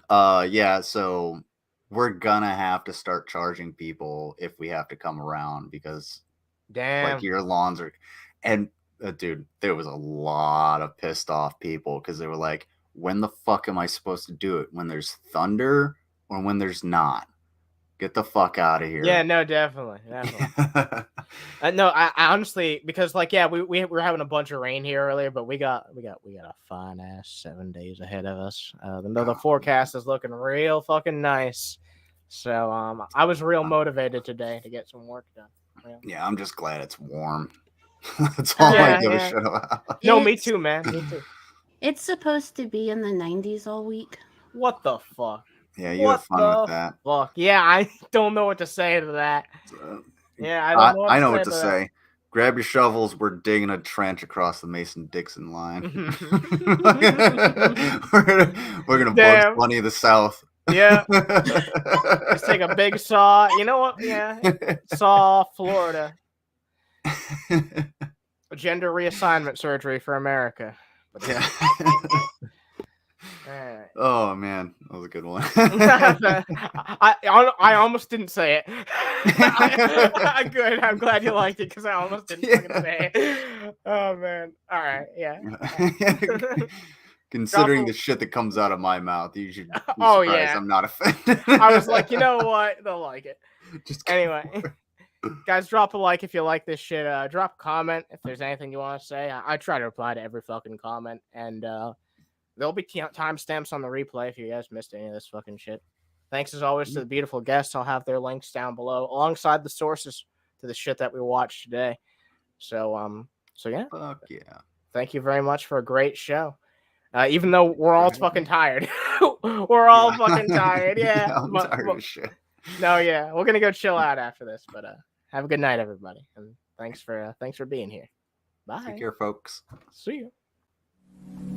yeah, so we're gonna have to start charging people if we have to come around because like your lawns are. And dude, there was a lot of pissed off people because they were like, when the fuck am I supposed to do it? When there's thunder or when there's not? Get the fuck out of here. Yeah, no, definitely. No, I honestly, because like, yeah, we were having a bunch of rain here earlier, but we got a fine ass 7 days ahead of us. The forecast is looking real fucking nice. So I was real motivated today to get some work done. Yeah, I'm just glad it's warm. That's all I give a shit about. No, me too, man. Me too. It's supposed to be in the 90s all week. What the fuck? Yeah, you have fun with that. Fuck. Yeah, I don't know what to say to that. Yeah, I know what to say. Grab your shovels. We're digging a trench across the Mason-Dixon line. we're gonna Bugs Bunny the South. Yeah. Let's take a big saw. You know what? Yeah. Saw, Florida. Gender reassignment surgery for America. But yeah. Right. Oh man, that was a good one. I almost didn't say it. Good. I'm glad you liked it because I almost didn't fucking say it. Oh man. All right. Yeah. Considering the shit that comes out of my mouth, you should be surprised I'm not offended. I was like, you know what? They'll like it. Anyway. Guys, drop a like if you like this shit. Drop a comment if there's anything you want to say. I try to reply to every fucking comment. And there'll be timestamps on the replay if you guys missed any of this fucking shit. Thanks as always to the beautiful guests. I'll have their links down below alongside the sources to the shit that we watched today. So yeah. Fuck yeah. Thank you very much for a great show. Even though we're all fucking tired. We're all fucking tired. Yeah. I'm tired of shit. No, yeah. We're gonna go chill out after this, but have a good night, everybody. And thanks for being here. Bye. Take care, folks. See you.